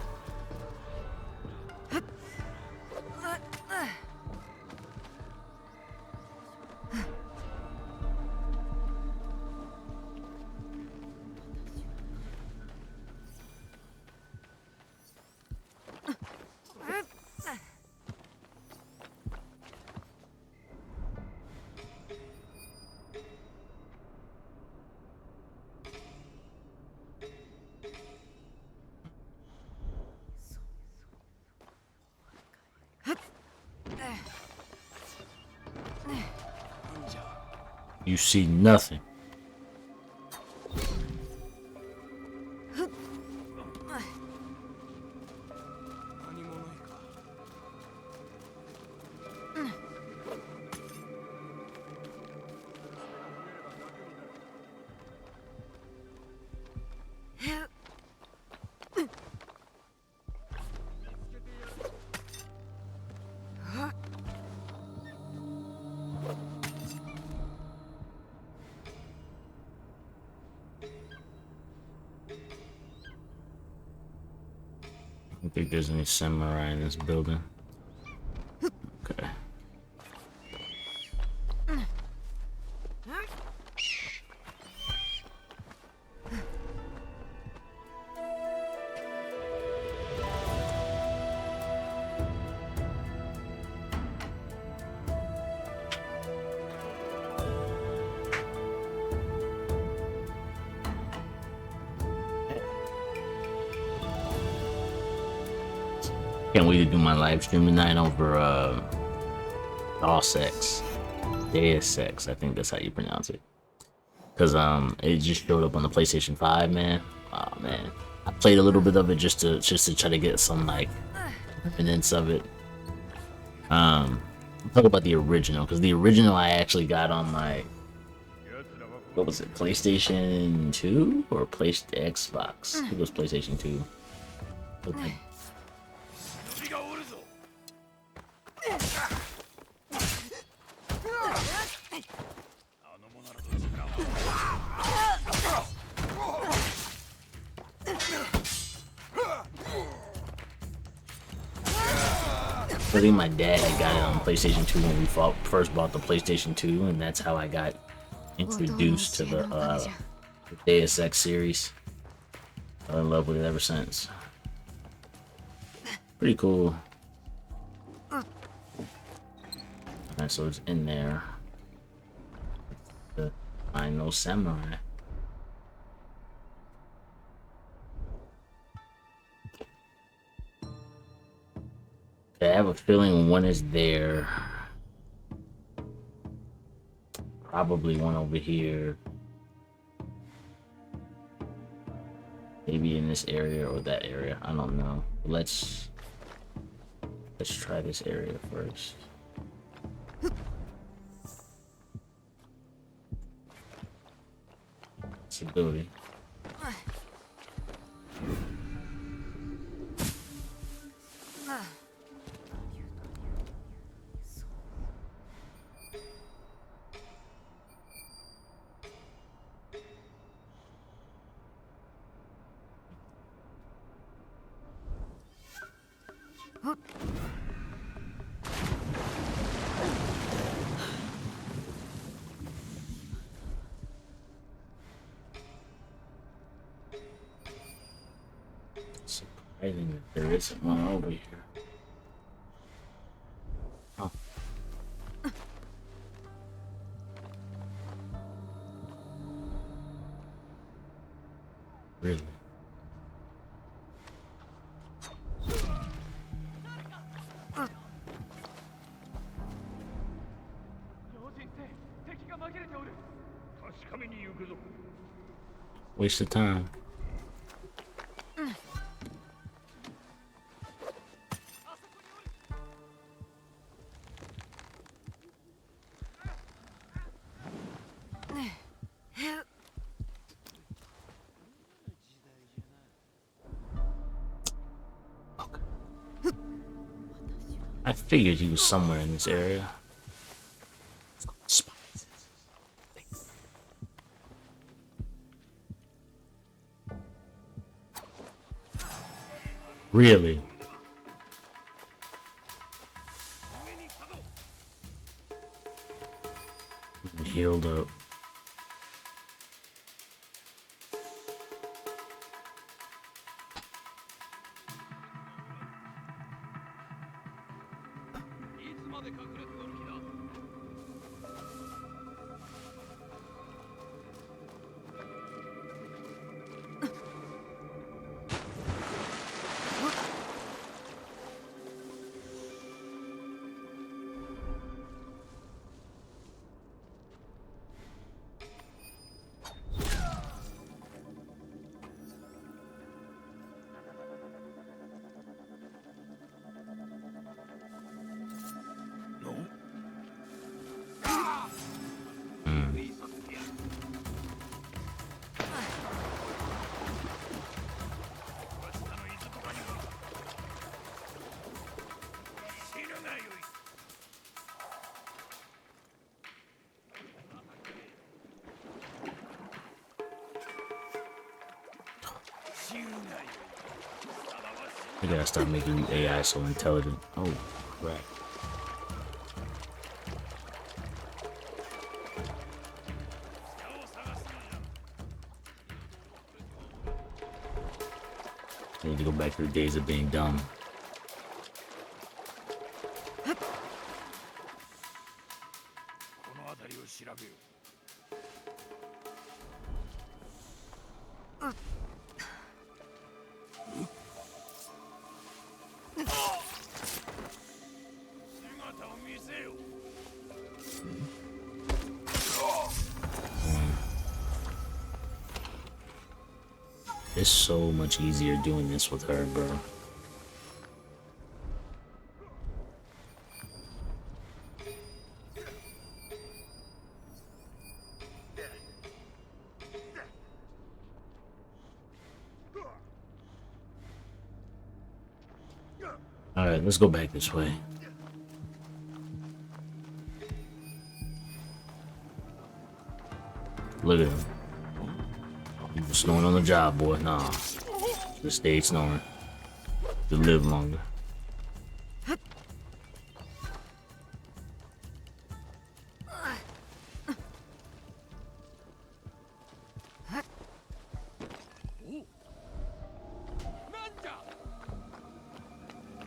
You see nothing. I don't think there's any samurai in this building. Okay. Can't wait to do my live stream tonight over Deus Ex. Deus Ex, I think that's how you pronounce it. Cause it just showed up on the PlayStation 5, man. Oh man. I played a little bit of it just to try to get some like evidence of it. Talk about the original, because the original I actually got on my, what was it, PlayStation 2 or Xbox? I think it was PlayStation 2. Okay. I think my dad got it on PlayStation 2 when we first bought the PlayStation 2, and that's how I got introduced to the Deus Ex series. I'm in love with it ever since. Pretty cool. Alright, so it's in there. The Final Samurai. I have a feeling one is there. Probably one over here. Maybe in this area or that area. I don't know. Let's try this area first. It's a building. Surprising that there isn't one over here. Oh. Really? Waste of time. I figured he was somewhere in this area. Really? Healed up. I gotta stop making AI so intelligent. Oh, crap. I need to go back to the days of being dumb. It's so much easier doing this with her, bro. Alright, let's go back this way. Look at him. You were snoring on the job, boy. Nah. Just stay snoring. To live longer.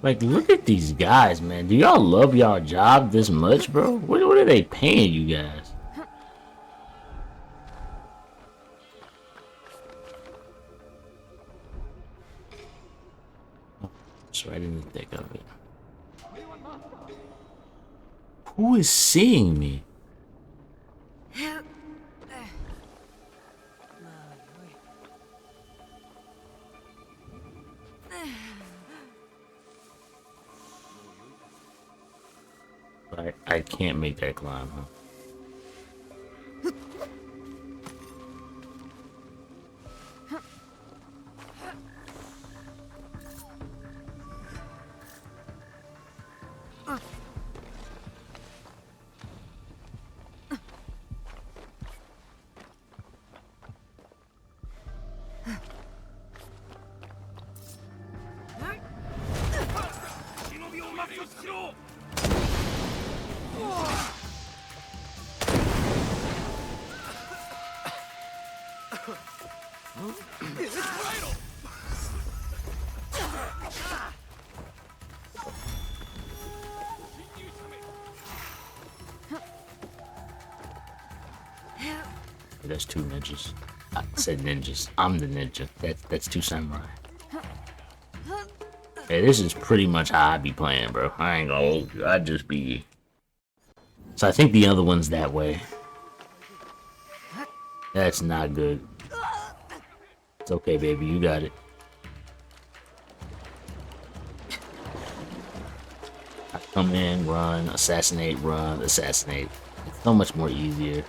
Like, look at these guys, man. Do y'all love y'all job this much, bro? What are they paying you guys? It's right in the thick of it. Who is seeing me? I can't make that climb, huh? That's two ninjas. I said ninjas. I'm the ninja. That's two samurai. Hey, this is pretty much how I be playing, bro. I ain't gonna hold you. I just be. So I think the other one's that way. That's not good. It's okay, baby. You got it. I come in, run, assassinate, run, assassinate. It's so much more easier.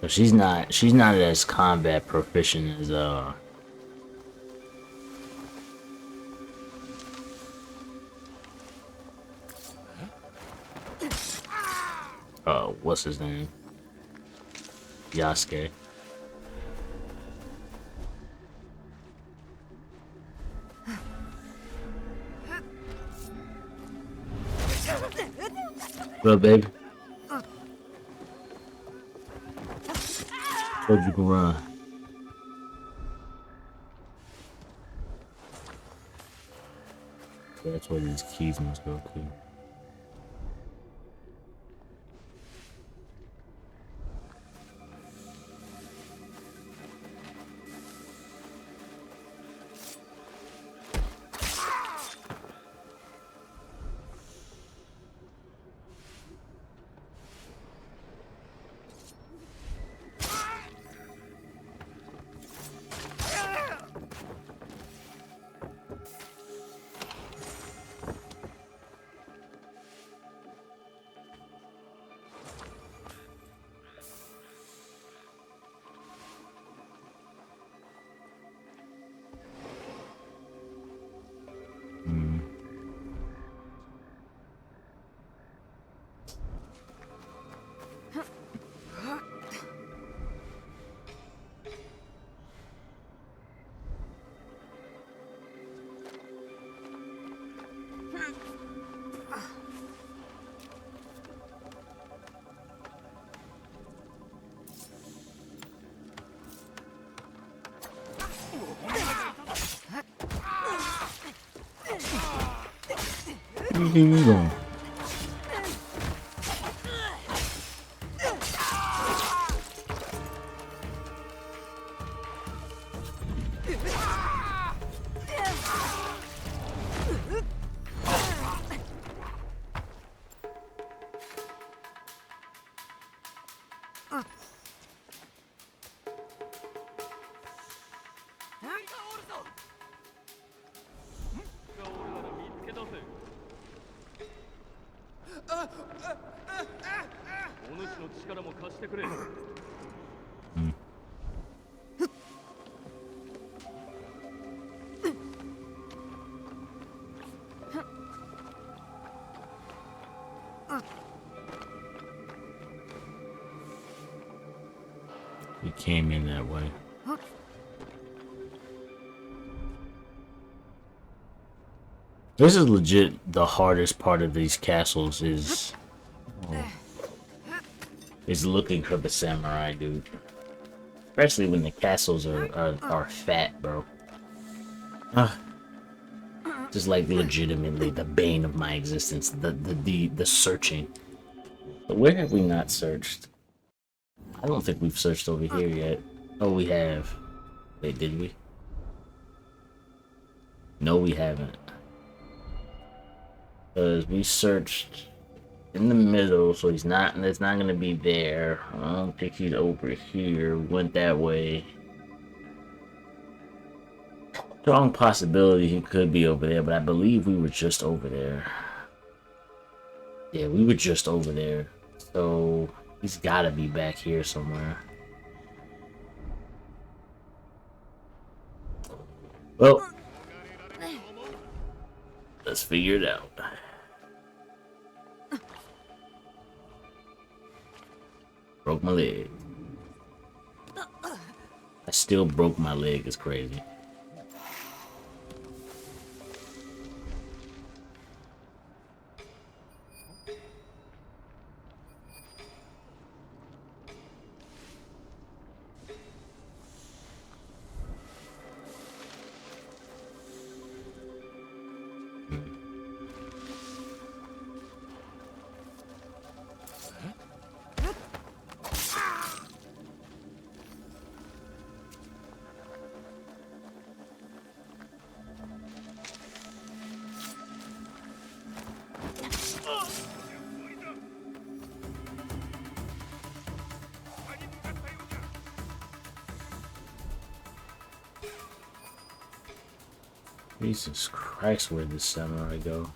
So she's not as combat proficient as what's his name? Yasuke. What up, baby? Told you can run. That's where these keys must go to. Where you going? We came in that way. This is legit the hardest part of these castles is looking for the samurai, dude. Especially when the castles are fat, bro. Just like legitimately the bane of my existence, the searching. But where have we not searched? I don't think we've searched over here yet. Oh, we have. Wait, did we? No, we haven't. Because we searched in the middle, so it's not gonna be there. I don't think he's over here. Went that way. Strong possibility he could be over there, but I believe we were just over there. Yeah, we were just over there. So he's gotta be back here somewhere. Well, let's figure it out. Broke my leg. I still broke my leg. It's crazy. Jesus Christ, where'd the samurai go?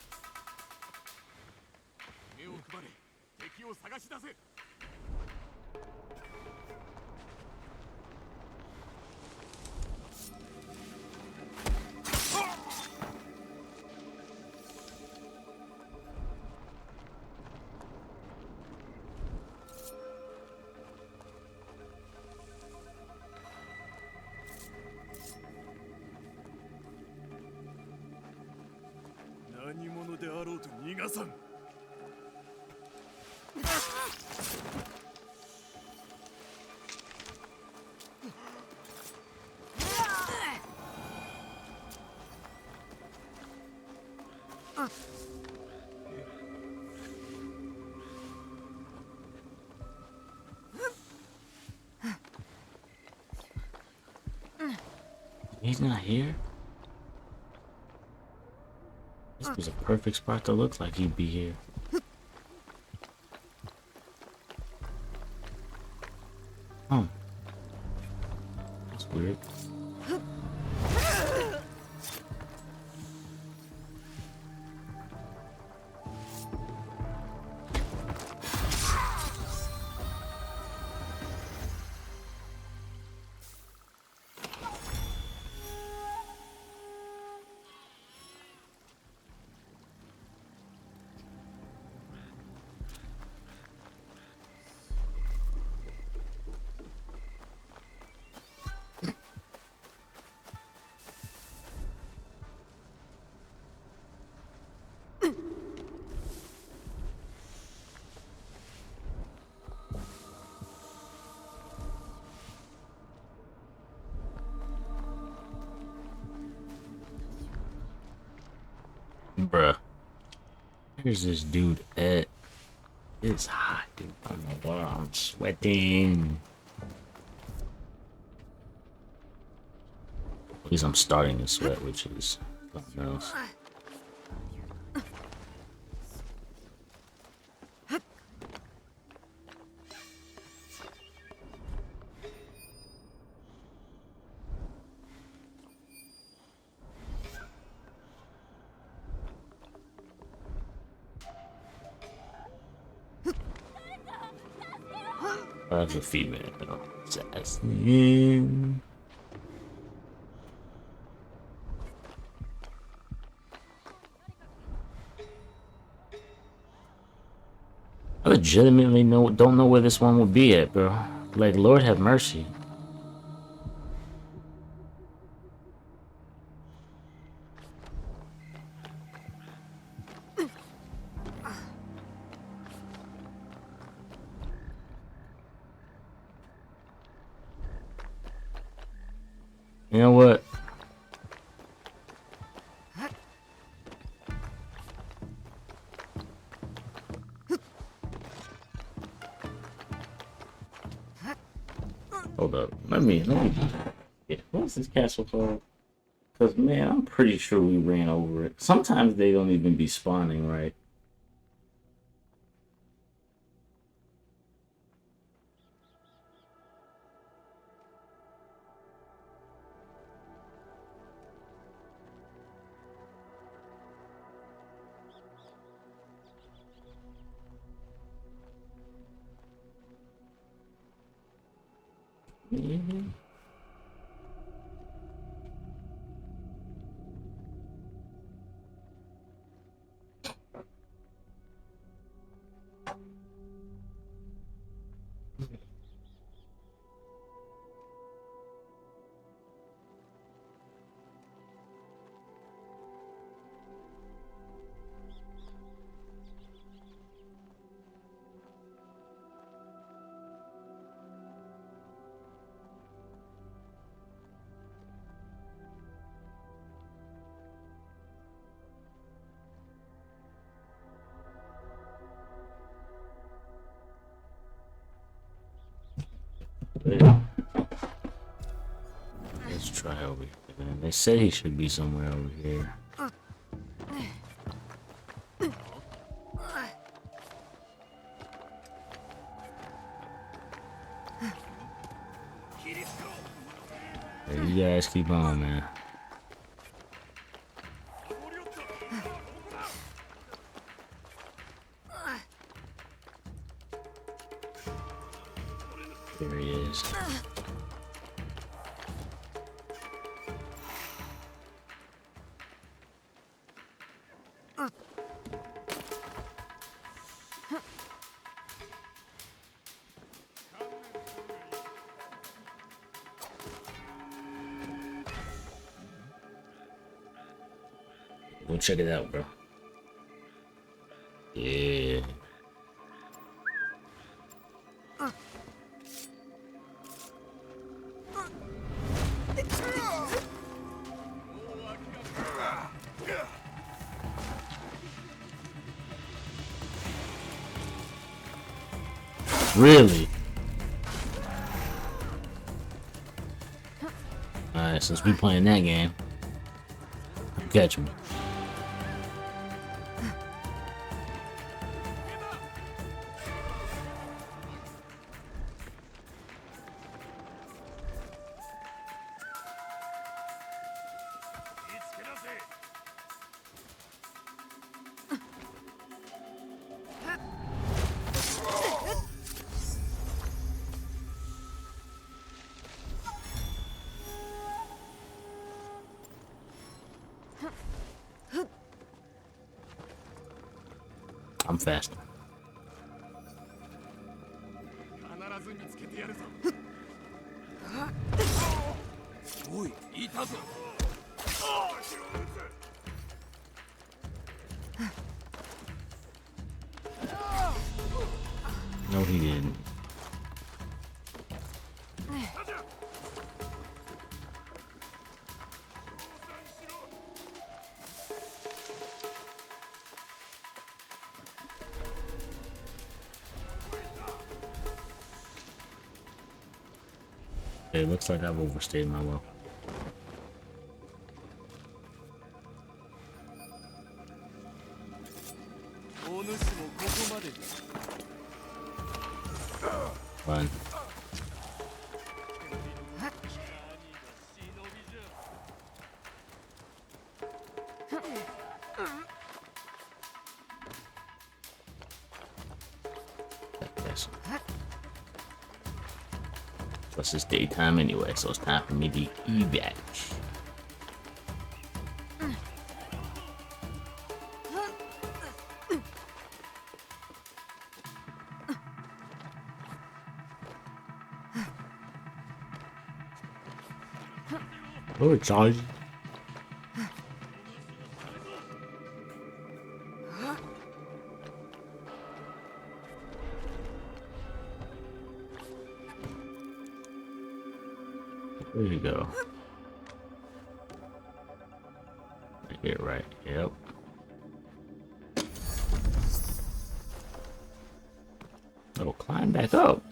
He's not here? This was a perfect spot to look like he'd be here. Oh. That's weird. Bruh. Where's this dude at? It's hot, dude. Oh my god, I'm sweating. At least I'm starting to sweat, which is something else. That's a female assassin. I legitimately don't know where this one will be at, bro. Like, Lord have mercy. You know what? Hold up. Let me. Yeah, what's this castle called? Because, man, I'm pretty sure we ran over it. Sometimes they don't even be spawning, right? Mm-hmm. Let's try over here, man. They said he should be somewhere over here. Hey, you guys keep on, man. There he is. Go check it out, bro. Yeah. Really? Alright, since we playing that game, catch me. I'm faster. No, he didn't. Okay, looks like I've overstayed my welcome. Run. Yes. Plus it's daytime anyway, so it's time for me to evac. Oh, charge. There you go. Right here, right? Yep. Oh, climb back up.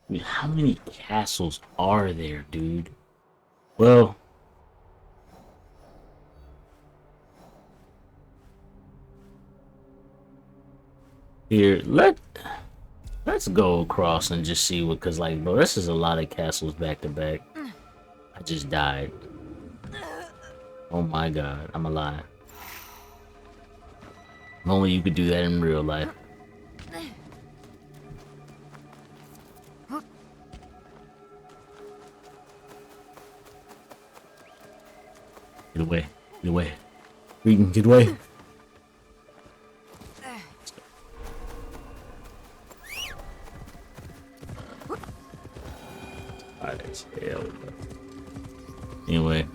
I mean, how many castles are there, dude? Well, here, let's go across and just see what, cause like, bro, this is a lot of castles back to back. I just died. Oh my god, I'm alive. If only you could do that in real life. Get away. Get away. Regan, get away. Alright, as hell. Anyway.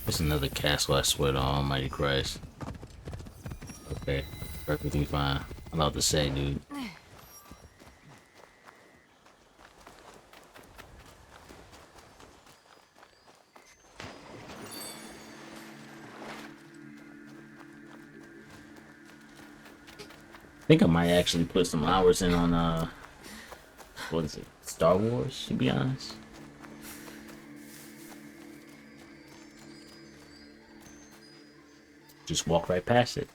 There's another castle, I swear to Almighty Christ. Okay, perfectly fine. I'm about to say, dude. I think I might actually put some hours in on, what is it? Star Wars, to be honest. Just walk right past it.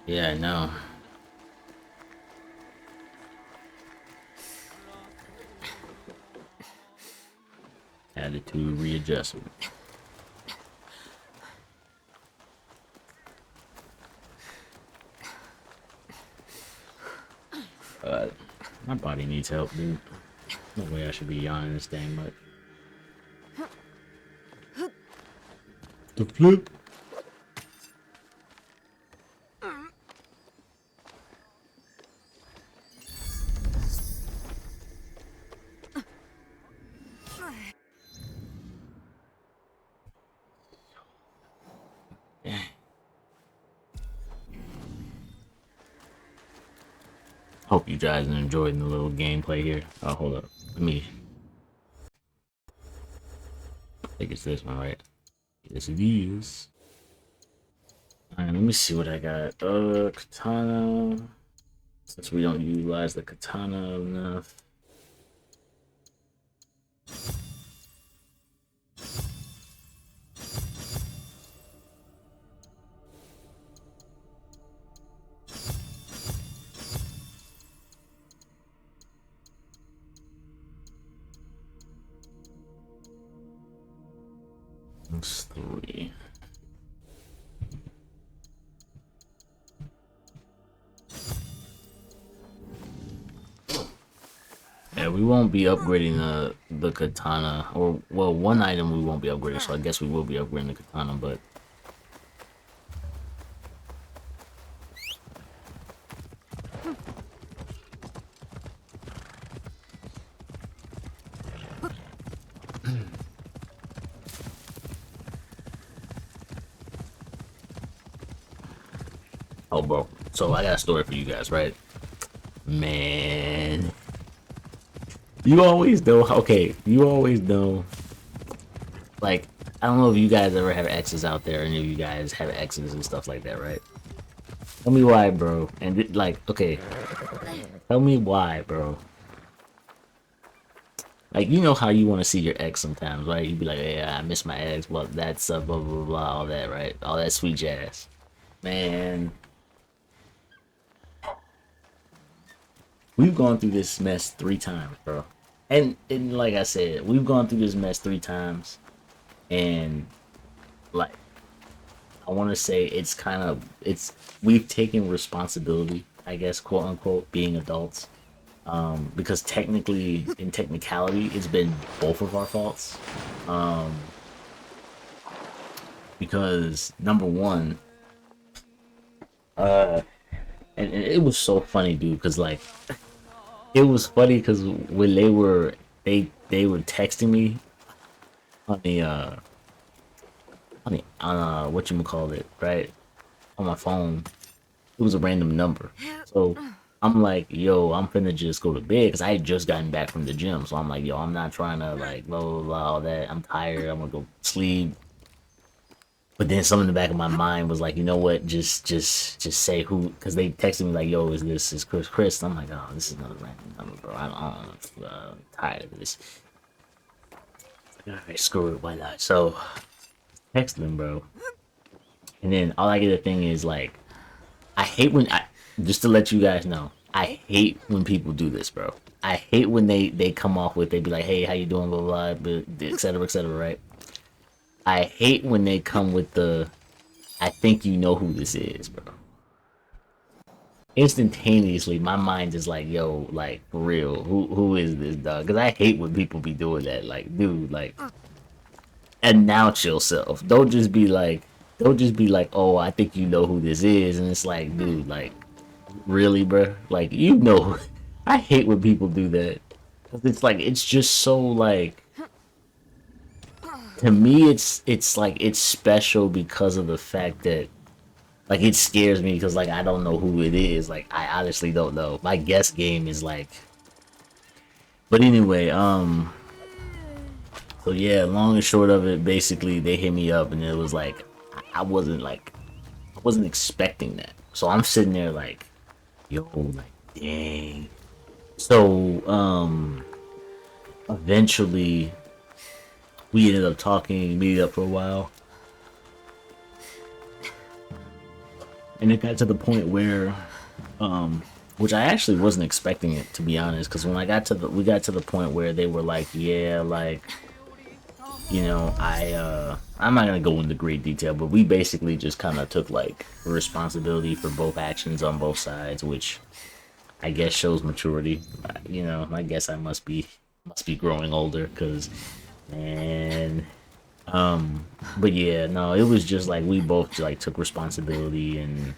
Yeah, I know. Attitude readjustment. My body needs help, dude. No way I should be yawning this dang much. The flip. Hope you guys are enjoying the little gameplay here. Oh, hold up. Let me. I think it's this one, right? Yes, it is. Alright, let me see what I got. Katana. Since we don't utilize the katana enough. That's 3. Yeah, we won't be upgrading the katana, or well, one item we won't be upgrading, so I guess we will be upgrading the katana. But oh, bro, so I got a story for you guys, right? Man, you always know. Okay, you always know. Like, I don't know if you guys ever have exes out there, and if you guys have exes and stuff like that, right? Tell me why, bro. And like, okay, tell me why, bro. Like, you know how you want to see your ex sometimes, right? You'd be like, yeah, I miss my ex. Well, that's blah blah blah, all that, right? All that sweet jazz, man. We've gone through this mess 3 times, bro. And like I said, we've gone through this mess 3 times, and like, I want to say it's we've taken responsibility, I guess, quote unquote, being adults. Because technically, in technicality, it's been both of our faults. Um, because number one, and it was so funny, dude. Because like, it was funny because when they were texting me on the what you call it, right, on my phone. It was a random number, so I'm like, yo, I'm finna just go to bed because I had just gotten back from the gym. So I'm like, yo, I'm not trying to like blah blah blah all that. I'm tired. I'm gonna go sleep. But then something in the back of my mind was like, you know what? Just say who, because they texted me like, yo, is Chris? Chris? I'm like, oh, this is another random number, bro. I'm tired of this. All right, screw it, why not? So text them, bro. And then all I get a thing is like, I hate when I just to let you guys know, I hate when people do this, bro. I hate when they come off with, they be like, hey, how you doing, blah blah, blah, et cetera, right? I hate when they come with the, I think you know who this is, bro. Instantaneously, my mind is like, yo, like for real, who is this, dog? Because I hate when people be doing that. Like, dude, like, announce yourself. Don't just be like, oh, I think you know who this is, and it's like, dude, like, really, bro? Like, you know, I hate when people do that. 'Cause it's like, it's just so like, to me, it's like it's special because of the fact that like it scares me because like I don't know who it is. Like I honestly don't know. My guess game is like, but anyway, so yeah, long and short of it, basically they hit me up and it was like I wasn't expecting that. So I'm sitting there like, yo, like dang. So eventually we ended up talking, meeting up for a while. And it got to the point where which I actually wasn't expecting it, to be honest, because when we got to the point where they were like, yeah, like, you know, I'm not gonna go into great detail, but we basically just kind of took like responsibility for both actions on both sides, which I guess shows maturity. You know, I guess I must be growing older, because man, but yeah, no, it was just like we both like took responsibility and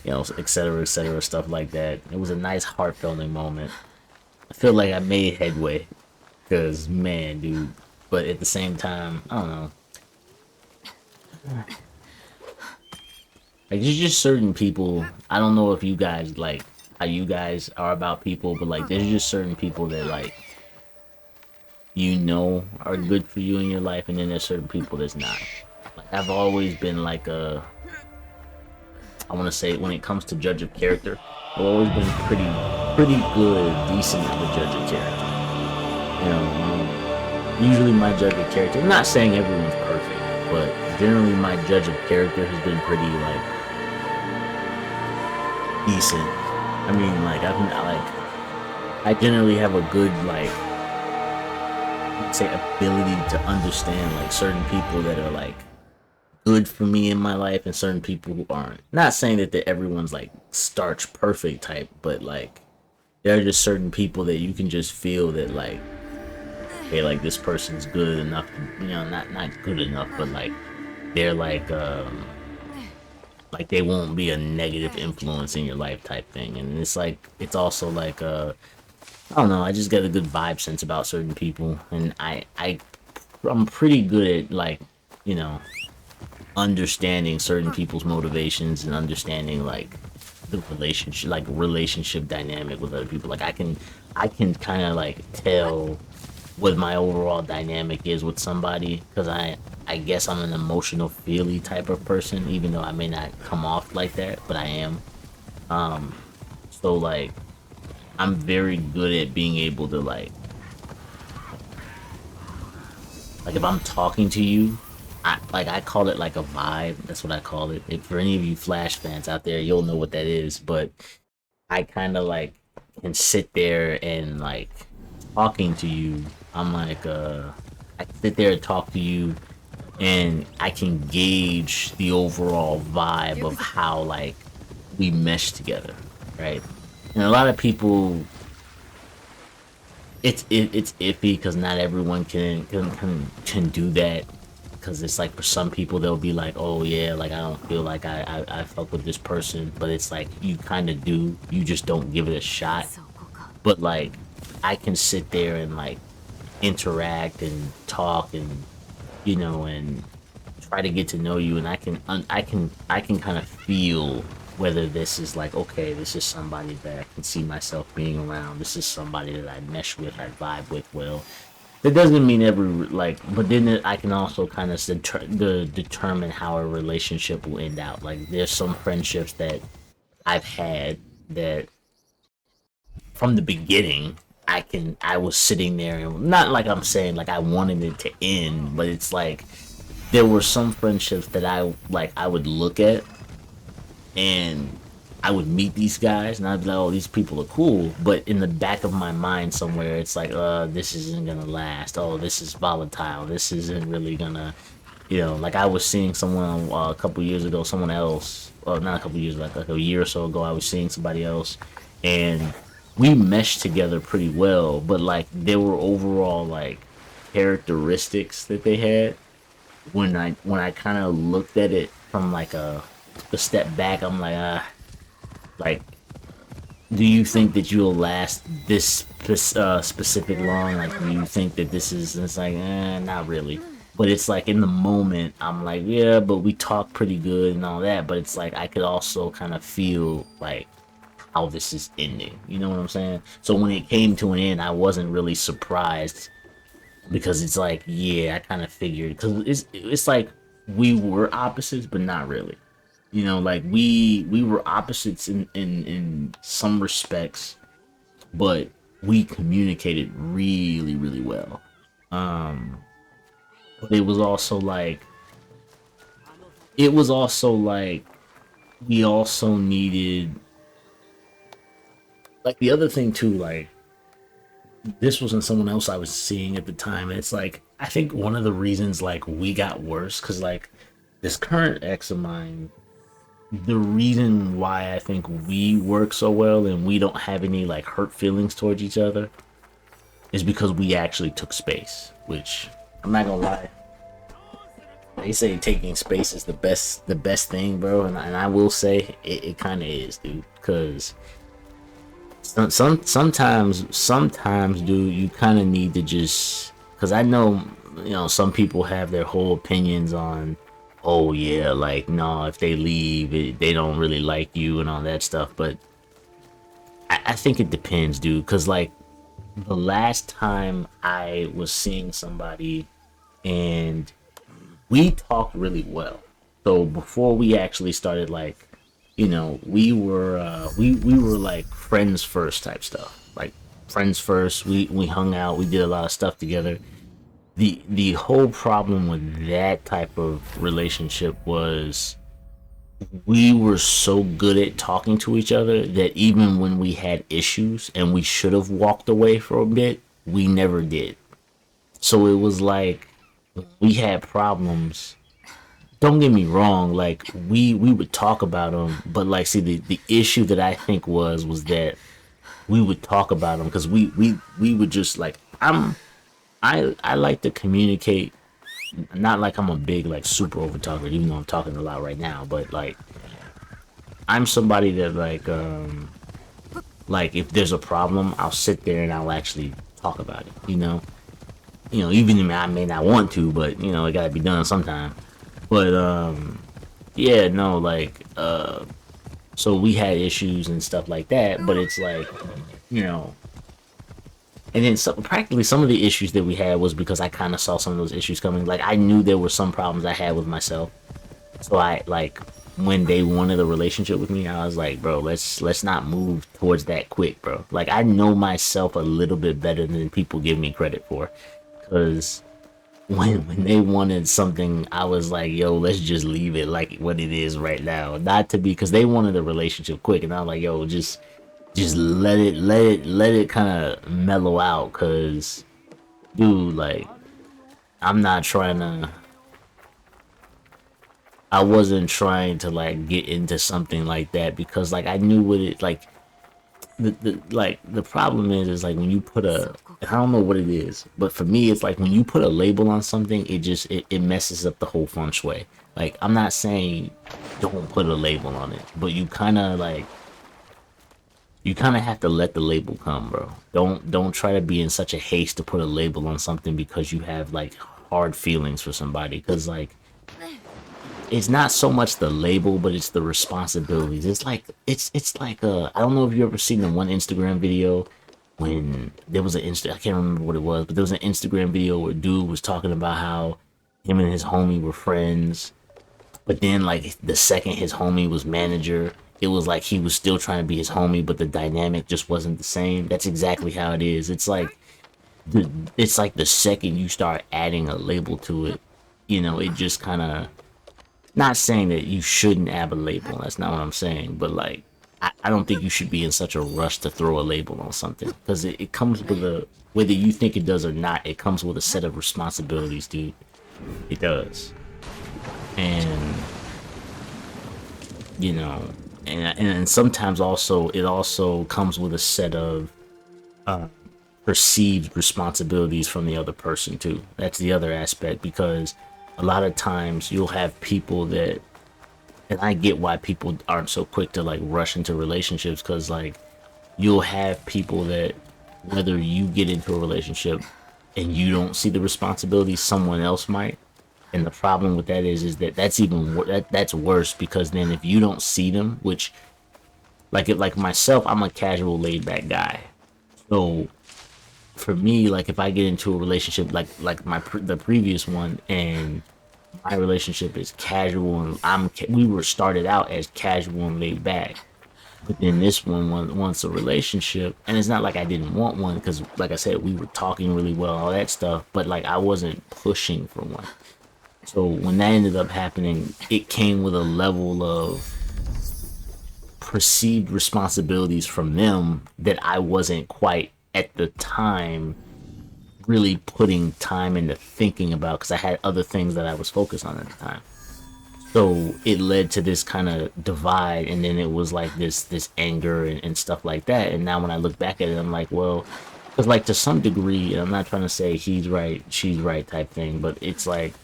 you know, et cetera, stuff like that. It was a nice heartfelt moment. I feel like I made headway, because man, dude. But at the same time, I don't know. Like, there's just certain people. I don't know if you guys like how you guys are about people, but like, there's just certain people that like, you know, are good for you in your life, and then there's certain people that's not. Like, I've always been like I want to say, when it comes to judge of character, I've always been pretty good, decent of a judge of character. You know, usually my judge of character, I'm not saying everyone's perfect, but generally my judge of character has been pretty like decent. I mean, like I generally have a good like, say, ability to understand like certain people that are like good for me in my life and certain people who aren't. Not saying that everyone's like starch perfect type, but like there are just certain people that you can just feel that like, hey, like this person's good enough to, not good enough, but they're like they won't be a negative influence in your life type thing. And it's like it's also like I don't know, I just get a good vibe sense about certain people, and I'm pretty good at like, you know, understanding certain people's motivations and understanding like the relationship dynamic with other people. Like I can kind of like tell what my overall dynamic is with somebody, because I guess I'm an emotional feely type of person, even though I may not come off like that, but I am. So like I'm very good at being able to like if I'm talking to you, I call it like a vibe. That's what I call it. If for any of you Flash fans out there, you'll know what that is. But I kind of like can sit there and like talking to you. I'm like I sit there and talk to you, and I can gauge the overall vibe of how like we mesh together, right? And a lot of people, it's iffy because not everyone can do that, because it's like for some people they'll be like, oh yeah, like I don't feel like I fuck with this person, but it's like you kind of do, you just don't give it a shot. But like I can sit there and like interact and talk and and try to get to know you, and I can kind of feel whether this is like, okay, this is somebody that I can see myself being around, this is somebody that I mesh with, I vibe with well. That doesn't mean every like, but then I can also kind of determine how a relationship will end out. Like there's some friendships that I've had that from the beginning I was sitting there, and not like I'm saying like I wanted it to end, but it's like there were some friendships that I would look at, and I would meet these guys and I'd be like, oh, these people are cool. But in the back of my mind somewhere, it's like, this isn't gonna last. Oh, this is volatile. This isn't really gonna, like I was seeing someone a couple years ago, someone else, not a couple years, like a year or so ago, I was seeing somebody else, and we meshed together pretty well. But like there were overall like characteristics that they had. When I kind of looked at it from like a step back, I'm like, like, do you think that you'll last this specific long? Like, do you think that this is? And it's like, not really. But it's like in the moment, I'm like, yeah, but we talk pretty good and all that. But it's like I could also kind of feel like how this is ending. You know what I'm saying? So when it came to an end, I wasn't really surprised, because it's like, yeah, I kind of figured, because it's like we were opposites, but not really. Like we were opposites in some respects, but we communicated really really well. Um, but it was also like we also needed, like, the other thing too, like this wasn't someone else I was seeing at the time, and it's like I think one of the reasons like we got worse, because like this current ex of mine, the reason why I think we work so well and we don't have any like hurt feelings towards each other is because we actually took space, which I'm not gonna lie. They say taking space is the best thing, bro, and I will say it kind of is, dude. Because sometimes, dude, you kind of need to just. Because I know, some people have their whole opinions on, oh yeah, like no, if they leave, they don't really like you and all that stuff. But I think it depends, dude. Because like the last time I was seeing somebody and we talked really well. So before we actually started, like, we were like friends first type stuff. Like friends first. We hung out. We did a lot of stuff together. The whole problem with that type of relationship was we were so good at talking to each other that even when we had issues and we should have walked away for a bit, we never did. So it was like we had problems. Don't get me wrong, like we would talk about them, but like, see, the issue that I think was that we would talk about them because we would just like I like to communicate. Not like I'm a big like super over talker, even though I'm talking a lot right now. But I'm somebody that like if there's a problem, I'll sit there and I'll actually talk about it. Even if I may not want to, but it gotta be done sometime. But yeah, no, so we had issues and stuff like that. But it's like, you know, and then practically some of the issues that we had was because I kind of saw some of those issues coming. Like I knew there were some problems I had with myself, so I like when they wanted a relationship with me, I was like, bro, let's not move towards that quick, bro. Like I know myself a little bit better than people give me credit for, because when they wanted something, I was like, yo, let's just leave it like what it is right now, not to be because they wanted a relationship quick, and I was like, yo, just let it kind of mellow out, cause dude, like I'm not trying to. I wasn't trying to like get into something like that because like I knew what it like. The problem is like when you put I don't know what it is, but for me it's like when you put a label on something, it messes up the whole feng shui. Like I'm not saying don't put a label on it, but you kind of have to let the label come, bro. Don't try to be in such a haste to put a label on something because you have like hard feelings for somebody. Because like it's not so much the label, but it's the responsibilities. It's like I don't know if you ever seen the one Instagram video when there was I can't remember what it was, but there was an Instagram video where dude was talking about how him and his homie were friends, but then like the second his homie was manager, it was like he was still trying to be his homie, but the dynamic just wasn't the same. That's exactly how it is. It's like the second you start adding a label to it, it just kind of, not saying that you shouldn't have a label. That's not what I'm saying. But like, I don't think you should be in such a rush to throw a label on something because it comes with whether you think it does or not, it comes with a set of responsibilities, dude. It does. And you know, and sometimes also it also comes with a set of perceived responsibilities from the other person too. That's the other aspect, because a lot of times you'll have people that, and I get why people aren't so quick to like rush into relationships, because like you'll have people that, whether you get into a relationship and you don't see the responsibility, someone else might. And the problem with that is that that's worse, because then if you don't see them, which like myself, I'm a casual laid back guy. So for me, like if I get into a relationship like the previous one, and my relationship is casual, and we were started out as casual and laid back, but then this one wants a relationship, and it's not like I didn't want one, because like I said, we were talking really well, all that stuff, but like I wasn't pushing for one. So when that ended up happening, it came with a level of perceived responsibilities from them that I wasn't quite at the time really putting time into thinking about, because I had other things that I was focused on at the time. So it led to this kind of divide, and then it was like this anger and stuff like that. And now when I look back at it, I'm like, well, because like to some degree, and I'm not trying to say he's right, she's right type thing, but it's like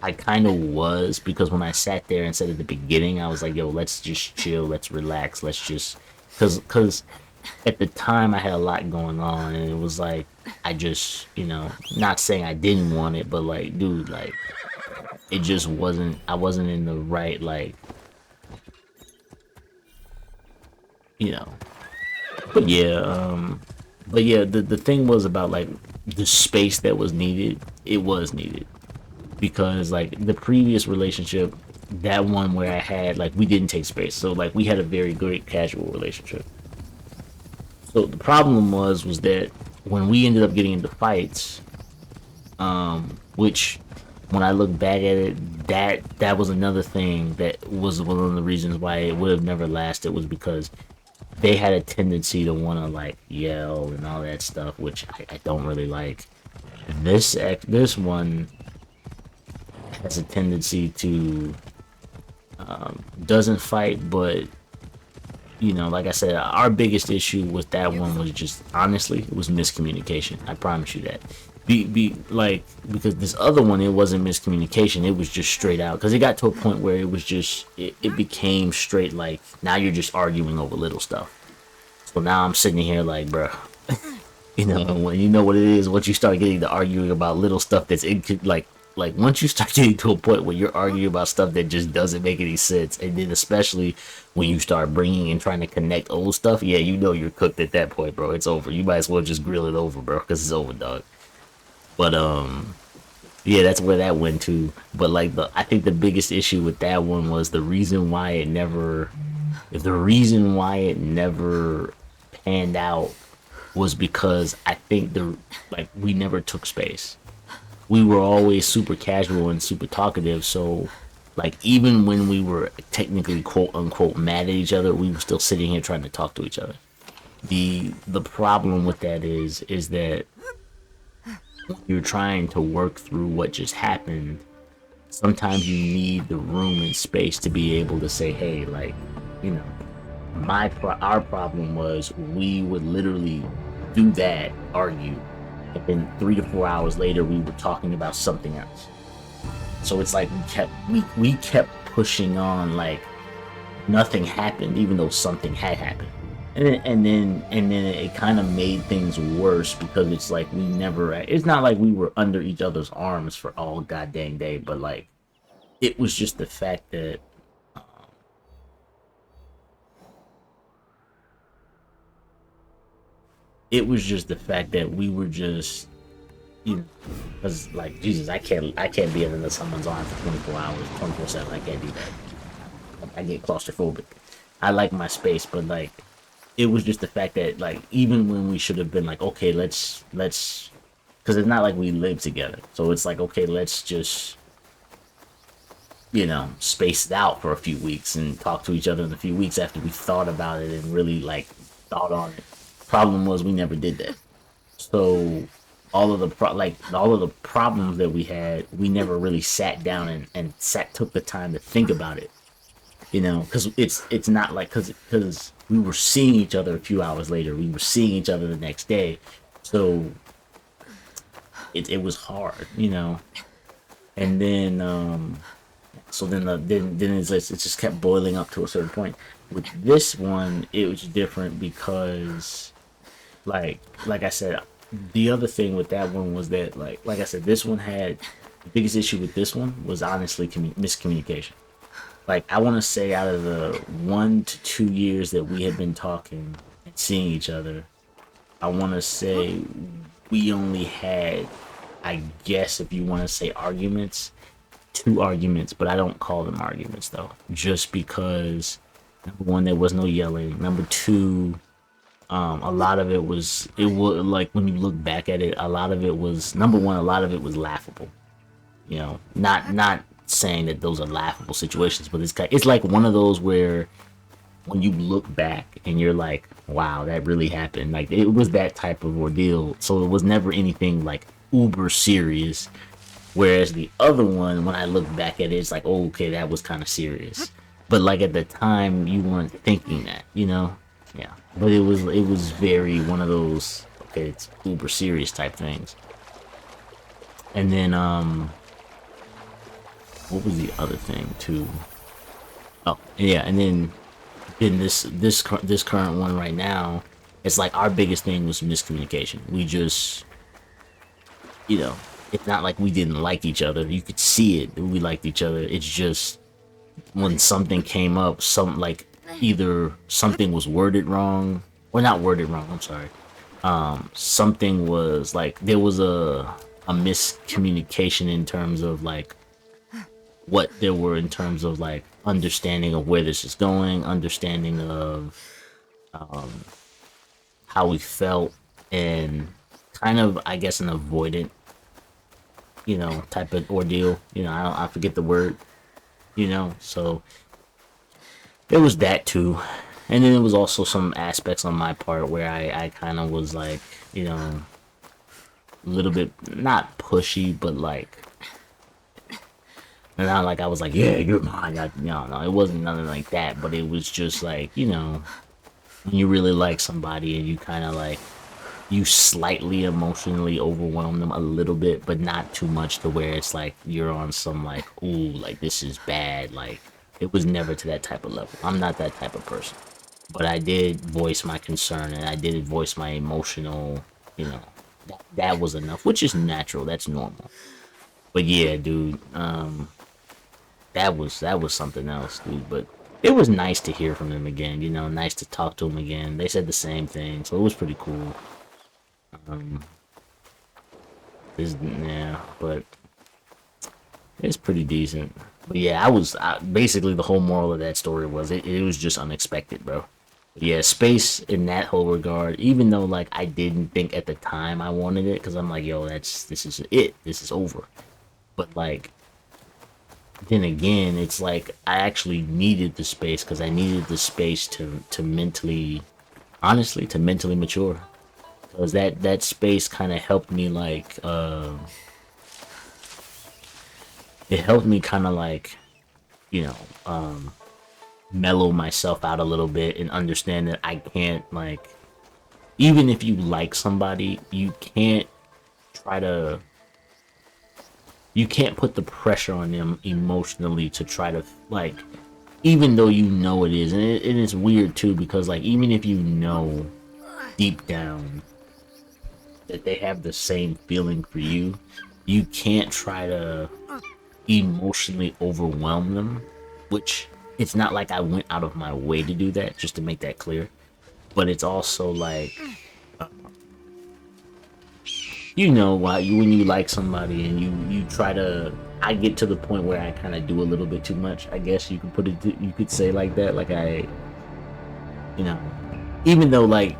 I kind of was, because when I sat there and said at the beginning, I was like, yo, let's just chill, let's relax, let's just, because at the time I had a lot going on, and it was like, I just, not saying I didn't want it, but like, dude, like, it just wasn't, I wasn't in the right, like, you know, but yeah, the thing was about like the space that was needed, it was needed. Because like the previous relationship, that one where I had like, we didn't take space, so like we had a very great casual relationship. So the problem was that when we ended up getting into fights, which when I look back at it, that was another thing that was one of the reasons why it would have never lasted, was because they had a tendency to want to like yell and all that stuff, which I don't really like. This one has a tendency to doesn't fight, but like I said, our biggest issue with that one was just honestly, it was miscommunication. I promise you that. Be like, because this other one, it wasn't miscommunication. It was just straight out. Because it got to a point where it was just it became straight like now you're just arguing over little stuff. So now I'm sitting here like, bruh, when you know what it is, once you start getting to arguing about little stuff that's like once you start getting to a point where you're arguing about stuff that just doesn't make any sense, and then especially when you start bringing and trying to connect old stuff, yeah, you're cooked at that point, bro. It's over. You might as well just grill it over, bro, because it's over, dog. But yeah, that's where that went to. But like I think the biggest issue with that one was the reason why it never, if the reason why it never panned out was because I think we never took space. We were always super casual and super talkative, so like even when we were technically quote unquote mad at each other, we were still sitting here trying to talk to each other. The problem with that is that you're trying to work through what just happened. Sometimes you need the room and space to be able to say, hey, like, you know, our problem was we would literally do that, argue, and then 3 to 4 hours later we were talking about something else. So it's like we kept pushing on like nothing happened, even though something had happened. And then it kind of made things worse because it's like it's not like we were under each other's arms for all goddamn day, but like it was just the fact that we were just, because like Jesus, I can't be under someone's arm for 24 hours, 24/7. I can't do that. I get claustrophobic. I like my space, but like it was just the fact that like even when we should have been like, okay, let's because it's not like we live together, so it's like, okay, let's just space it out for a few weeks and talk to each other in a few weeks after we thought about it and really like thought on it. Problem was we never did that. So all of the problems that we had, we never really sat down and took the time to think about it. Because it's not like because we were seeing each other a few hours later, we were seeing each other the next day, so it was hard, and then then it just kept boiling up to a certain point. With this one, it was different because like I said, the other thing with that one was that like I said, this one had the biggest issue with this one was honestly miscommunication. Like I want to say out of the 1 to 2 years that we had been talking and seeing each other, I want to say we only had, I guess if you want to say arguments, 2 arguments, but I don't call them arguments though, just because number 1, there was no yelling. Number 2, a lot of it was like when you look back at it, a lot of it was number 1, a lot of it was laughable. Not saying that those are laughable situations, but it's like one of those where when you look back and you're like, wow, that really happened. Like it was that type of ordeal. So it was never anything like uber serious. Whereas the other one, when I look back at it, it's like, oh, okay, that was kind of serious. But like at the time, you weren't thinking that, Yeah. But it was very one of those, okay, it's uber serious type things. And then what was the other thing too? Oh yeah, and then in this current one right now, it's like our biggest thing was miscommunication. We just, it's not like we didn't like each other. You could see it. We liked each other. It's just when something came up, either something was worded wrong or not worded wrong. I'm sorry. Something was like there was a miscommunication in terms of like what there were in terms of like understanding of where this is going, understanding of how we felt, and kind of, I guess, an avoidant, type of ordeal. I forget the word, so it was that too. And then there was also some aspects on my part where I kind of was like, a little bit, not pushy, but like, and not like I was like, yeah, you're mine. No, it wasn't nothing like that. But it was just like, when you really like somebody and you kind of like you slightly emotionally overwhelm them a little bit, but not too much to where it's like you're on some like, ooh, like this is bad. Like it was never to that type of level. I'm not that type of person. But I did voice my concern and I did voice my emotional, you know, that was enough, which is natural. That's normal. But yeah, dude, that was something else, dude. But it was nice to hear from them again. You know, nice to talk to them again. They said the same thing, so it was pretty cool. Um, yeah, but it's pretty decent. But yeah, basically the whole moral of that story was it was just unexpected, bro. Yeah, space in that whole regard, even though like I didn't think at the time I wanted it, because I'm like, yo, this is it, this is over. But like then again, it's like I actually needed the space because I needed the space to mentally, honestly, to mentally mature. Because that space kind of helped me like it helped me kind of like you know mellow myself out a little bit and understand that I can't like even if you like somebody, try to you can't put the pressure on them emotionally to try to like even though you know it is and it's weird too because like even if you know deep down that they have the same feeling for you, you can't try to emotionally overwhelm them, which it's not like I went out of my way to do that, just to make that clear. But it's also like, you know, when you like somebody and you try to, I get to the point where I kind of do a little bit too much. I guess you could you could say like that. Like you know, even though like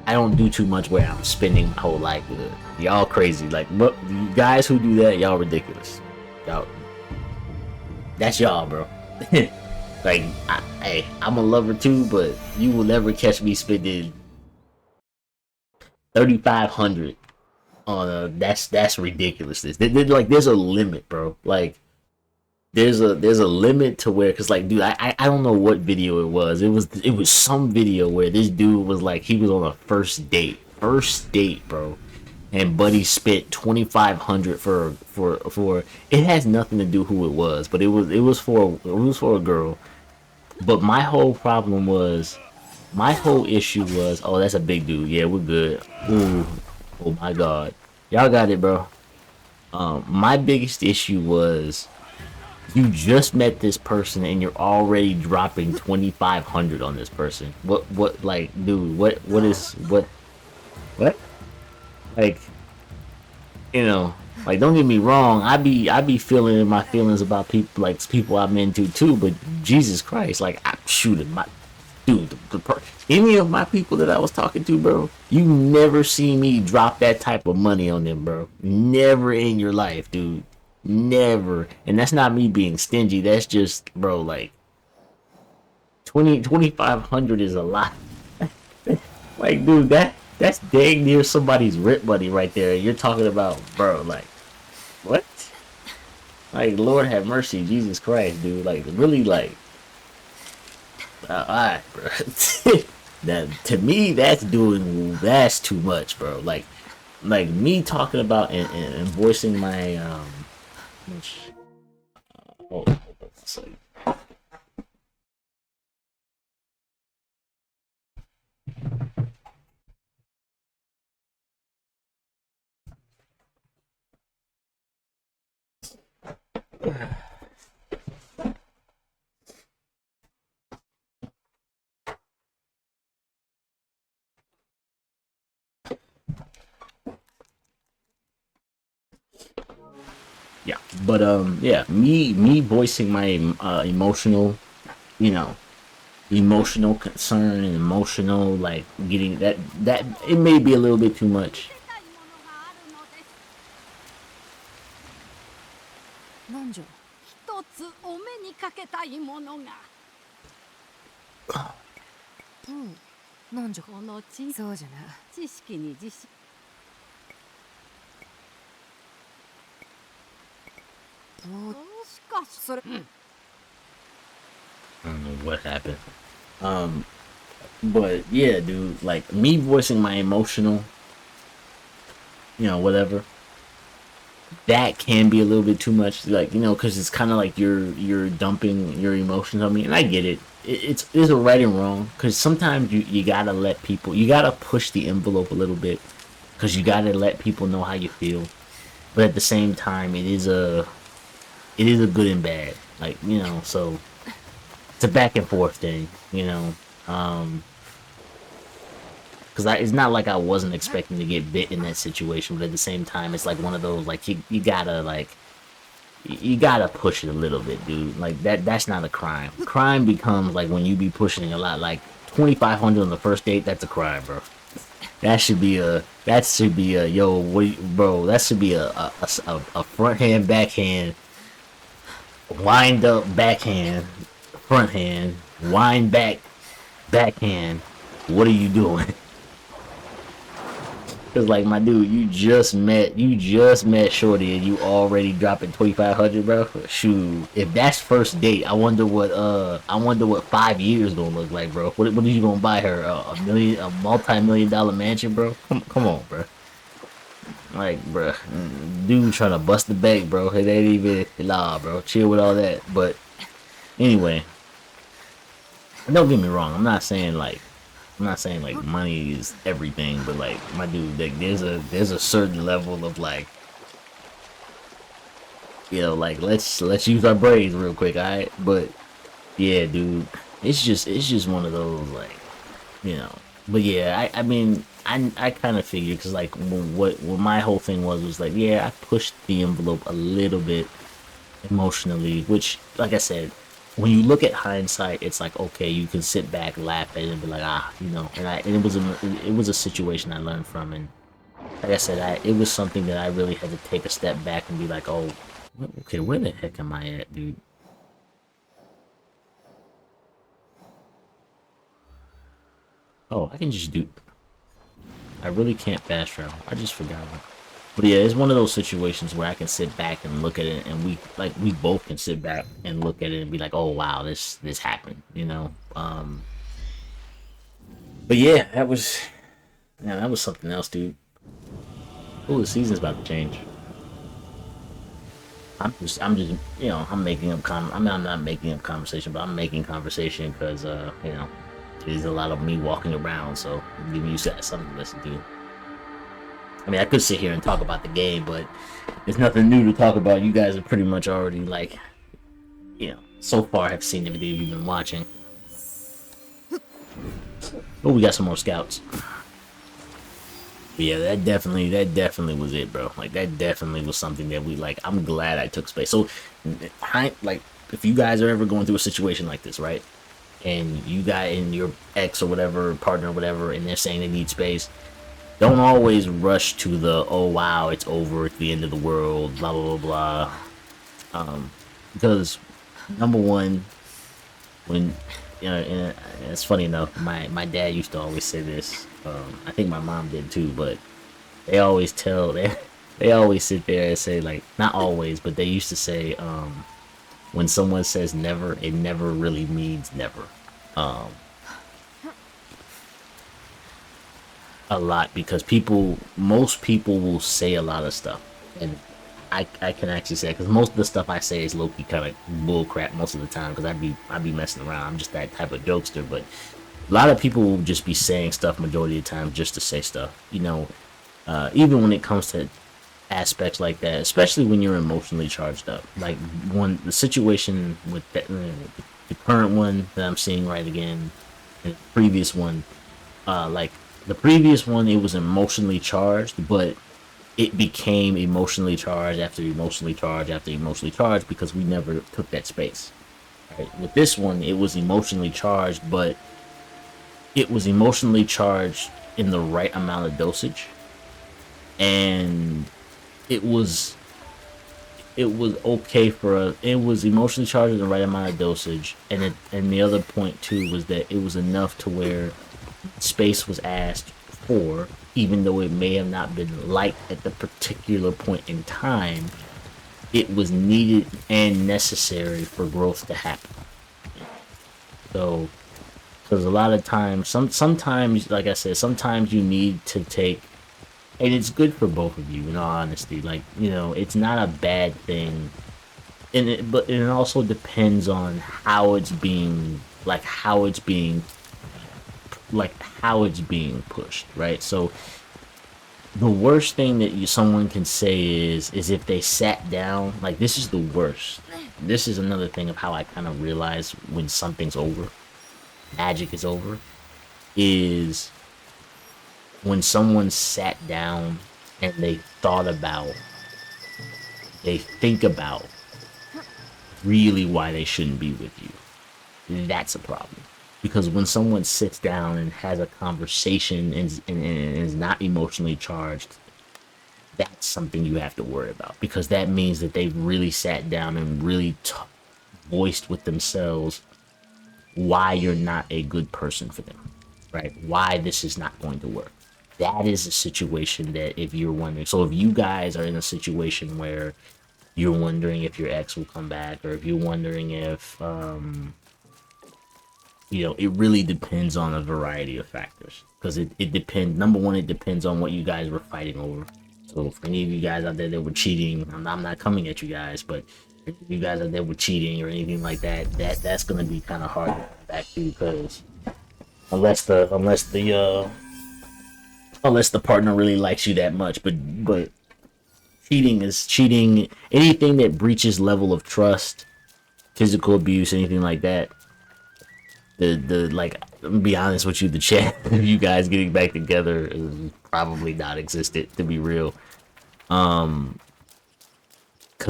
I don't do too much where I'm spending my whole life with it. Y'all crazy. Like, you guys who do that, y'all ridiculous. Y'all, that's y'all, bro. Like, hey, I'm a lover too, but you will never catch me spending 3,500 on that's ridiculousness. Like, there's a limit, bro. Like, there's a limit to where, cause like, dude, I don't know what video it was. It was some video where this dude was like he was on a first date, bro, and Buddy spent 2,500 for it has nothing to do who it was, but it was for a girl. But my whole issue was, oh, that's a big dude. Yeah, we're good. Ooh, oh my god, y'all got it, bro. My biggest issue was you just met this person and you're already dropping 2,500 on this person. What like, dude? What? Like, like don't get me wrong. I be feeling my feelings about people I'm into too. But Jesus Christ, like I shooting my dude. Any of my people that I was talking to, bro, you never see me drop that type of money on them, bro. Never in your life, dude. Never. And that's not me being stingy. That's just, bro, like 2,500 is a lot. Like, dude, that's dang near somebody's rent money right there. You're talking about, bro, like, what? Like, Lord have mercy, Jesus Christ, dude. Like, really, like, alright, bro. That to me, that's too much, bro. Like me talking about and voicing my hold on a second. Yeah, but yeah, me voicing my you know, emotional concern and emotional like getting that it may be a little bit too much. なんじゃ一つお目にかけたいものが。うん。なんじゃこの地そうじゃな。知識に自信。しかしそれ。I don't know what happened. Um, But yeah, dude, like me voicing my emotional, whatever, that can be a little bit too much. Like, because it's kind of like you're dumping your emotions on me, and I get it. It's a right and wrong. Because sometimes you gotta let people, you gotta push the envelope a little bit, because you gotta let people know how you feel. But at the same time, it is a good and bad. Like, so it's a back and forth thing. Um, because it's not like I wasn't expecting to get bit in that situation, but at the same time, it's like one of those like you gotta like you gotta push it a little bit, dude. Like that's not a crime. Crime becomes like when you be pushing a lot, like 2,500 on the first date. That's a crime, bro. That should be a yo, bro. That should be a front hand, backhand, wind up, backhand, front hand, wind back, backhand. What are you doing? Cause like my dude, you just met Shorty and you already dropping 2,500, bro. Shoot, if that's first date, I wonder what 5 years gonna look like, bro. What are you gonna buy her? A multi-million dollar mansion, bro? Come on, bro. Like, bro, dude trying to bust the bank, bro. It ain't even nah, bro. Chill with all that. But anyway, don't get me wrong. I'm not saying like money is everything, but like my dude, like there's a certain level of like like let's use our brains real quick, alright? But yeah, dude, it's just one of those like you know. But yeah, I mean I kind of figured because like what my whole thing was like yeah I pushed the envelope a little bit emotionally, which, like I said, when you look at hindsight, it's like okay, you can sit back, laugh at it, and be like, and it was a situation I learned from, and like I said, it was something that I really had to take a step back and be like, oh, okay, where the heck am I at, dude? Oh, I can just do. I really can't fast travel. I just forgot. But yeah, it's one of those situations where I can sit back and look at it, and we both can sit back and look at it and be like, oh wow, this happened. But yeah, that was something else, dude. Oh, the season's about to change. I'm making up I mean, I'm not making up conversation, but I'm making conversation because there's a lot of me walking around, so giving you something to listen to. I mean, I could sit here and talk about the game, but there's nothing new to talk about. You guys are pretty much already like, so far have seen everything you've been watching. Oh, we got some more scouts. But yeah, that definitely was it, bro. Like that definitely was something that we like. I'm glad I took space. So, like, if you guys are ever going through a situation like this, right? And you got in your ex or whatever partner or whatever, and they're saying they need space. Don't always rush to the oh wow it's over, it's the end of the world, blah blah blah blah. Because number one, when and it's funny enough, my dad used to always say this. I think my mom did too, but they always sit there and say like not always, but they used to say when someone says never, it never really means never. Um, a lot because most people will say a lot of stuff, and I can actually say because most of the stuff I say is low key kind of bull crap most of the time because I'd be messing around. I'm just that type of jokester, but a lot of people will just be saying stuff majority of the time just to say stuff. Even when it comes to aspects like that, especially when you're emotionally charged up. Like the situation with the current one that I'm seeing right again, and the previous one, like the previous one, it was emotionally charged, but it became emotionally charged after emotionally charged after emotionally charged because we never took that space. Right? With this one, it was emotionally charged, but it was emotionally charged in the right amount of dosage, and it was okay for us. It was emotionally charged in the right amount of dosage, and the other point too was that it was enough to where space was asked for, even though it may have not been liked at the particular point in time. It was needed and necessary for growth to happen. So Because a lot of times, sometimes, like I said, sometimes you need to take, and it's good for both of you. In all honesty, like it's not a bad thing, but it also depends on how it's being, how it's being pushed, right? So the worst thing that someone can say is if they sat down. Like, this is the worst. This is another thing of how I kind of realize when something's over, magic is over, is when someone sat down and they think about really why they shouldn't be with you. That's a problem. Because when someone sits down and has a conversation and is not emotionally charged, that's something you have to worry about. Because that means that they've really sat down and really voiced with themselves why you're not a good person for them, right? Why this is not going to work. That is a situation that, if you're wondering, so if you guys are in a situation where you're wondering if your ex will come back, or if you're wondering if, it really depends on a variety of factors. Because it depends, number one, it depends on what you guys were fighting over. So for any of you guys out there that were cheating, I'm not coming at you guys, but if you guys out there were cheating or anything like that, that's gonna be kind of hard to come back to, because unless the partner really likes you that much. But cheating is cheating. Anything that breaches level of trust, physical abuse, anything like that. The like, I'm gonna be honest with you, the chance of you guys getting back together is probably not existent, to be real. Because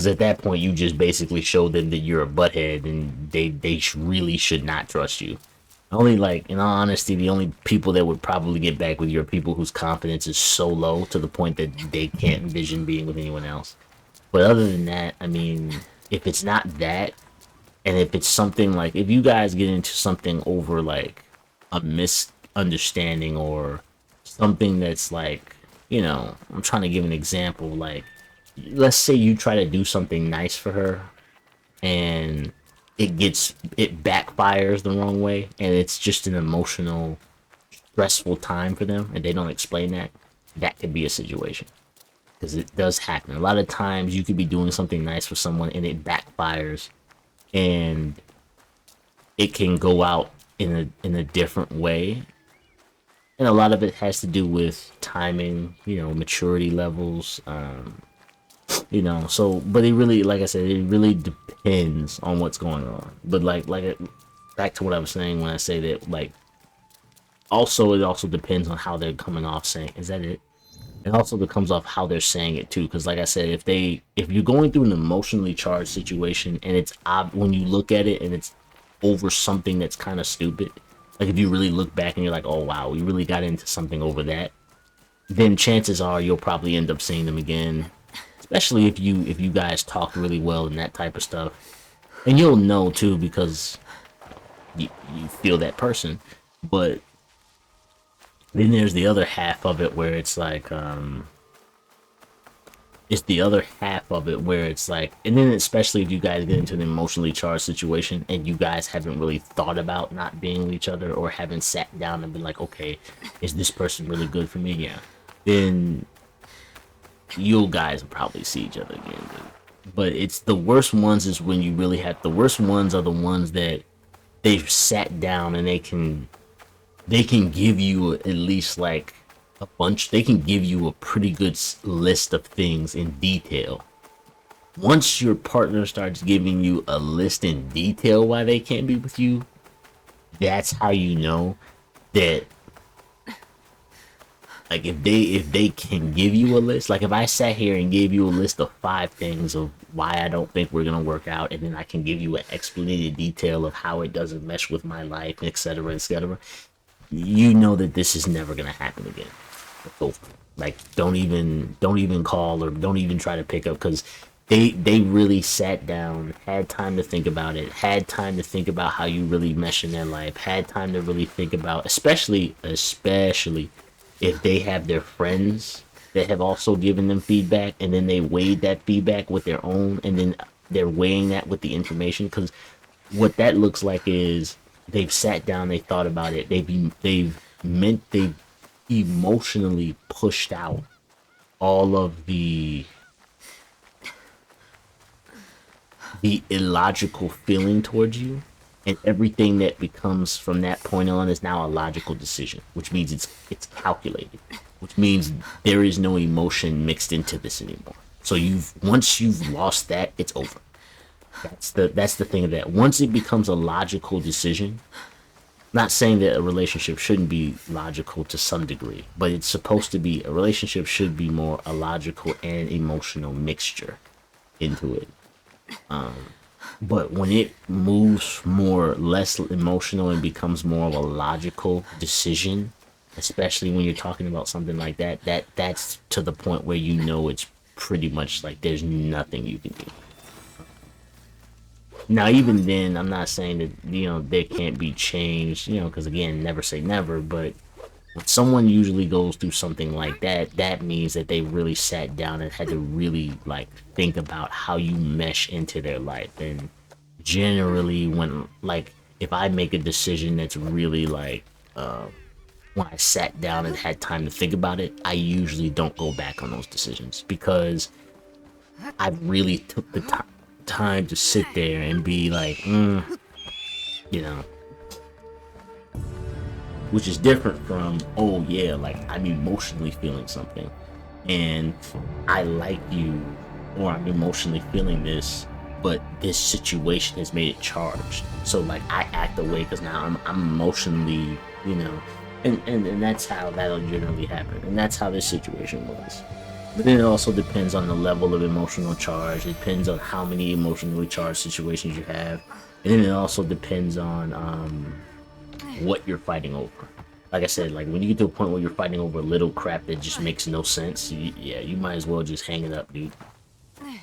at that point you just basically show them that you're a butthead, and they really should not trust you. Only, like, in all honesty, the only people that would probably get back with you are people whose confidence is so low to the point that they can't envision being with anyone else. But other than that, I mean, if it's not that, and if it's something like, if you guys get into something over like a misunderstanding, or something that's like, I'm trying to give an example. Like, let's say you try to do something nice for her, and it backfires the wrong way, and it's just an emotional, stressful time for them, and they don't explain that could be a situation. Because it does happen a lot of times. You could be doing something nice for someone and it backfires, and it can go out in a different way. And a lot of it has to do with timing, maturity levels. So, but it really, like I said, it really depends on what's going on. But back to what I was saying when I say that, like, it also depends on how they're coming off saying. Is that it? It also comes off how they're saying it too. Because, like I said, if you're going through an emotionally charged situation, and it's when you look at it and it's over something that's kind of stupid, like if you really look back and you're like, oh wow, we really got into something over that, then chances are you'll probably end up seeing them again. Especially if you guys talk really well and that type of stuff. And you'll know too, because you feel that person. But then there's the other half of it where it's like, and then especially if you guys get into an emotionally charged situation and you guys haven't really thought about not being with each other, or haven't sat down and been like, okay, is this person really good for me? Yeah. Then you guys will probably see each other again, dude. But it's the worst ones is when you really have, the worst ones are the ones that they've sat down and they can give you at least like a bunch. They can give you a pretty good list of things in detail. Once your partner starts giving you a list in detail why they can't be with you, that's how you know that, like, if they can give you a list. Like, if I sat here and gave you a list of 5 things of why I don't think we're gonna work out, and then I can give you an explanated detail of how it doesn't mesh with my life, etc., etc., you know that this is never gonna happen again. So, like, don't even call, or don't even try to pick up, because they really sat down, had time to think about it, had time to think about how you really mesh in their life, had time to really think about, especially if they have their friends that have also given them feedback, and then they weighed that feedback with their own, and then they're weighing that with the information. Because what that looks like is, they've sat down, they thought about it, they've emotionally pushed out all of the illogical feeling towards you, and everything that becomes from that point on is now a logical decision, which means it's calculated, which means there is no emotion mixed into this anymore. So once you've lost that, it's over. That's the thing of that. Once it becomes a logical decision, not saying that a relationship shouldn't be logical to some degree, but it's supposed to be, a relationship should be more a logical and emotional mixture into it. But when it moves more less emotional and becomes more of a logical decision, especially when you're talking about something like that's to the point where you know it's pretty much like there's nothing you can do. Now, even then, I'm not saying that, there can't be changed, because again, never say never, but when someone usually goes through something like that, that means that they really sat down and had to really, like, think about how you mesh into their life. And generally, when, like, if I make a decision that's really, like, when I sat down and had time to think about it, I usually don't go back on those decisions because I really took the time to sit there and be like, you know, which is different from, oh yeah, like I'm emotionally feeling something and I like you, or I'm emotionally feeling this, but this situation has made it charged. So like I act away because now I'm emotionally, and that's how that'll generally happen. And that's how this situation was. But then it also depends on the level of emotional charge. It depends on how many emotionally charged situations you have. And then it also depends on what you're fighting over. Like I said, like when you get to a point where you're fighting over little crap that just makes no sense, you might as well just hang it up, dude.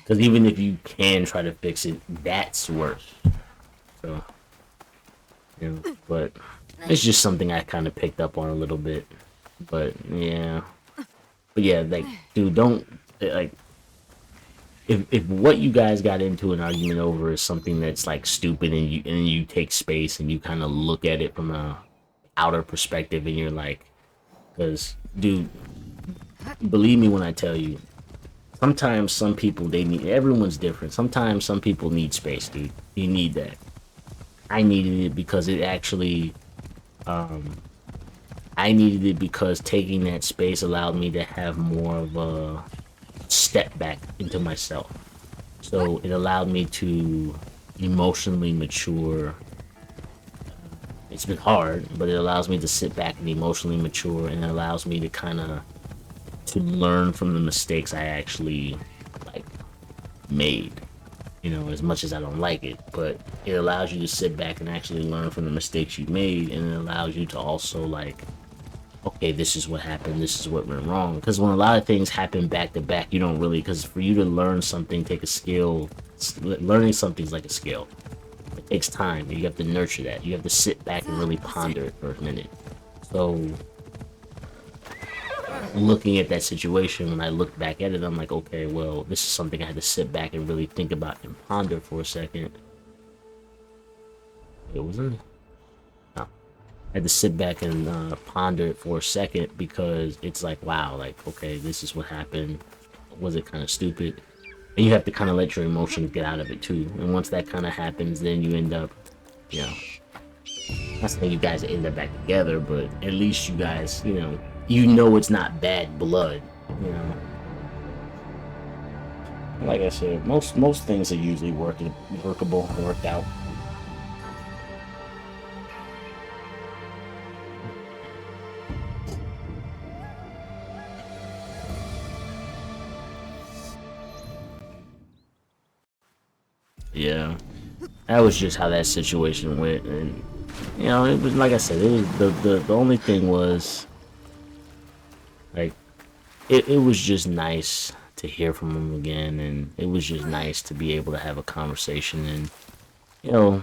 Because even if you can try to fix it, that's worse. So, but it's just something I kind of picked up on a little bit. But yeah. But yeah, like, dude, don't, like, if what you guys got into an argument over is something that's like stupid, and you take space and you kind of look at it from a outer perspective, and you're like, because, dude, believe me when I tell you, sometimes some people, everyone's different. Sometimes some people need space, dude. You need that. I needed it because it actually, I needed it because taking that space allowed me to have more of a step back into myself. So it allowed me to emotionally mature. It's been hard, but it allows me to sit back and emotionally mature, and it allows me to kind of to learn from the mistakes I actually like made. As much as I don't like it, but it allows you to sit back and actually learn from the mistakes you made, and it allows you to also like, okay, this is what happened, this is what went wrong. Because when a lot of things happen back to back, you don't really, because for you to learn something, take a skill, learning something's like a skill. It takes time. You have to nurture that. You have to sit back and really ponder it for a minute. So, looking at that situation, when I look back at it, I'm like, okay, well, this is something I had to sit back and really think about and ponder for a second. It wasn't. I had to sit back and ponder it for a second, because it's like, wow, like, okay, this is what happened. Was it kind of stupid? And you have to kind of let your emotions get out of it too. And once that kind of happens, then you end up, not saying you guys end up back together, but at least you guys, it's not bad blood, Like I said, most things are usually workable, worked out. Yeah, that was just how that situation went, and it was like I said, it was the only thing was like it was just nice to hear from him again, and it was just nice to be able to have a conversation, and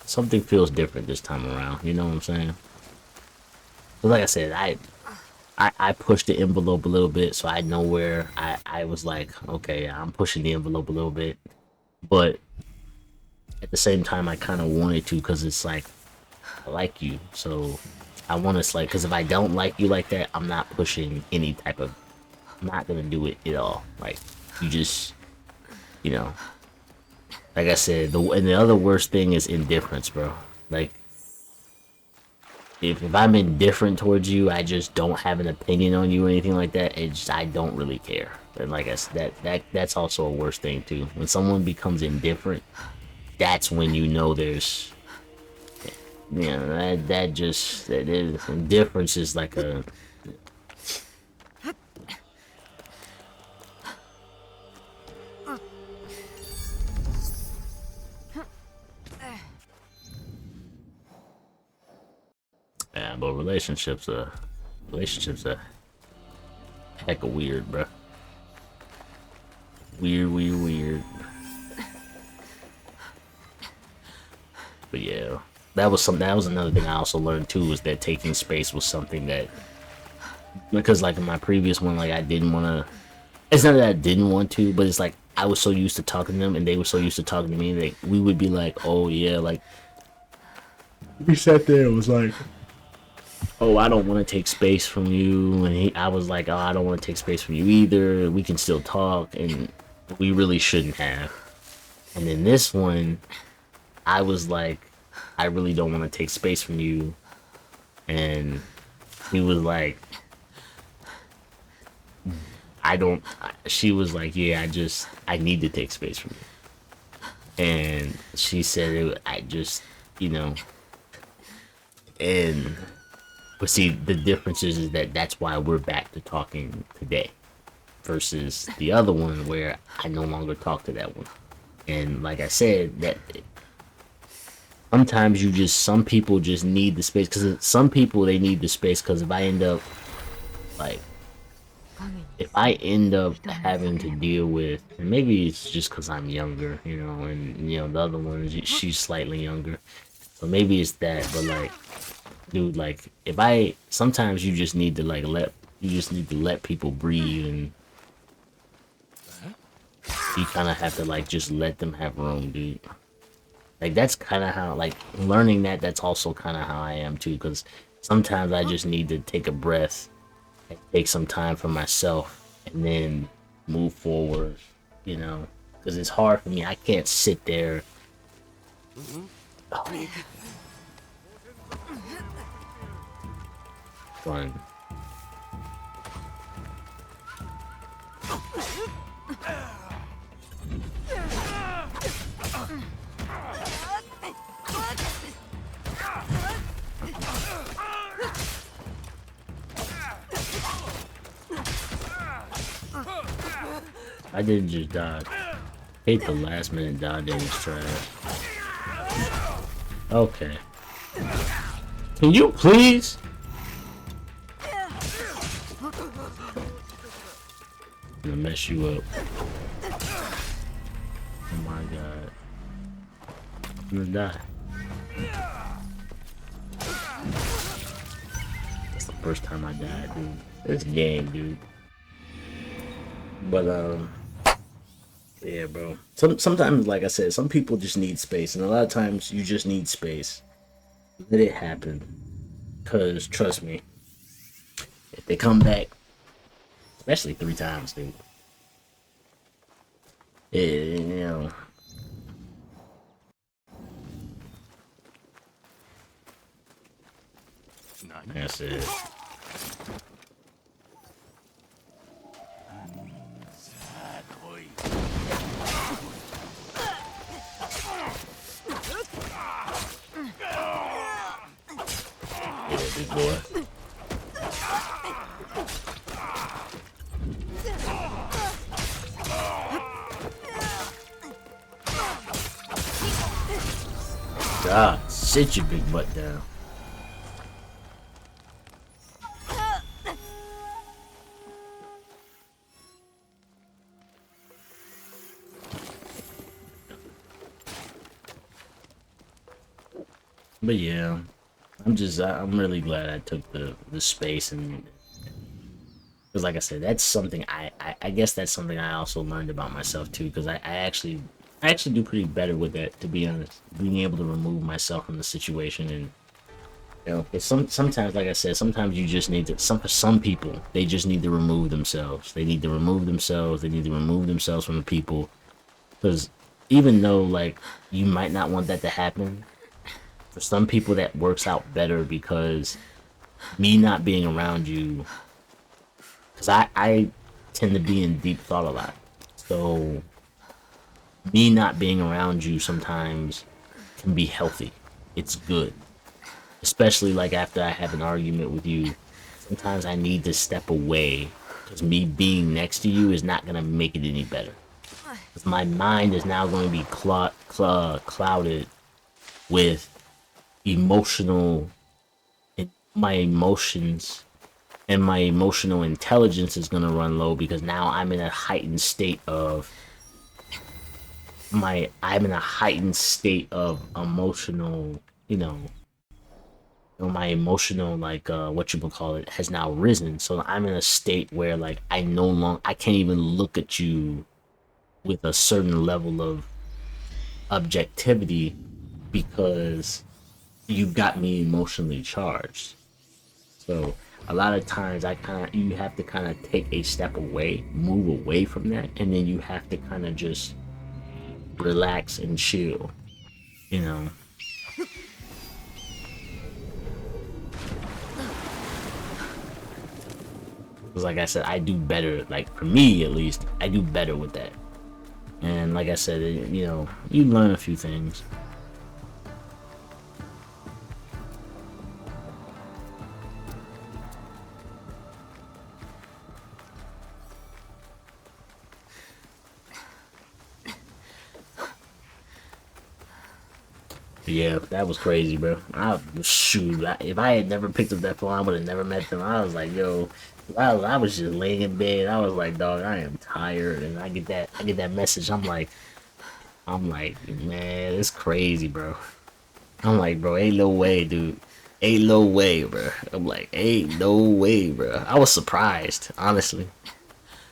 something feels different this time around. You know what I'm saying? But like I said, I pushed the envelope a little bit, so I know where I was like, okay, I'm pushing the envelope a little bit, but at the same time I kind of wanted to, because it's like I like you, so I want to like, because if I don't like you like that, I'm not pushing any type of, I'm not gonna do it at all. Like, you just, you know, like I said, and the other worst thing is indifference, bro. Like, if I'm indifferent towards you, I just don't have an opinion on you or anything like that. It's just, I don't really care. And like I said, that's also a worst thing too. When someone becomes indifferent, that's when you know there's, you know, that is, indifference is like a, yeah, but relationships are heck of weird, bro. Weird. But yeah, that was another thing I also learned too, was that taking space was something that, because like in my previous one, like I didn't want to. It's not that I didn't want to, but it's like I was so used to talking to them, and they were so used to talking to me. That we would be like, oh yeah, like we sat there and was like, oh, I don't want to take space from you, and I was like, oh, I don't want to take space from you either. We can still talk, and we really shouldn't have. And then this one, I was like, I really don't want to take space from you, and he was like, she was like, yeah, I need to take space from you. And she said, I just, you know, and, but see, the difference is that that's why we're back to talking today versus the other one where I no longer talk to that one. And like I said, that sometimes some people just need the space, because some people, they need the space, because if I end up having to deal with, and maybe it's just because I'm younger, you know, and you know the other one, she's slightly younger, so maybe it's that. But like, dude, like sometimes you just need to let people breathe, and you kind of have to like just let them have room, dude. Like that's kind of how, like, learning that's also kind of how I am too, because sometimes I just need to take a breath and take some time for myself and then move forward, you know, because it's hard for me. I can't sit there. Oh. Fun. I didn't just dodge. Hate the last minute dodge in this trash. Okay. Can you please? I'm gonna mess you up. Oh my god. I'm gonna die. That's the first time I died, dude. This game, dude. But yeah, bro. Sometimes, like I said, some people just need space, and a lot of times you just need space. Let it happen, cause trust me, if they come back, especially 3 times, dude, you know. That's it. Big boy. God, sit your big butt down. But yeah, I'm really glad I took the space, and because like I said, that's something I guess that's something I also learned about myself too, because I actually I actually do pretty better with that, to be honest. Being able to remove myself from the situation, and it's sometimes, like I said, sometimes you just need to. For some people, they just need to remove themselves. They need to remove themselves. They need to remove themselves from the people, because even though like you might not want that to happen, for some people that works out better because me not being around you, because I tend to be in deep thought a lot, so me not being around you sometimes can be healthy. It's good, especially like after I have an argument with you. Sometimes I need to step away because me being next to you is not gonna make it any better. Because my mind is now going to be clouded with emotional, my emotions, and my emotional intelligence is gonna run low because now I'm in a heightened state of I'm in a heightened state of emotional, my emotional like what you would call it has now risen. So I'm in a state where like I can't even look at you with a certain level of objectivity because you've got me emotionally charged. So a lot of times you have to kind of take a step away, move away from that, and then you have to kind of just relax and chill, you know. Because like I said, I do better. Like for me, at least, I do better with that. And like I said, you learn a few things. Yeah, that was crazy, bro. If I had never picked up that phone, I would have never met them. I was like, yo, I was just laying in bed. I was like, dog, I am tired, and I get that message. I'm like, man, it's crazy, bro. I'm like, bro, ain't no way, dude. Ain't no way, bro. I'm like, ain't no way, bro. I was surprised, honestly.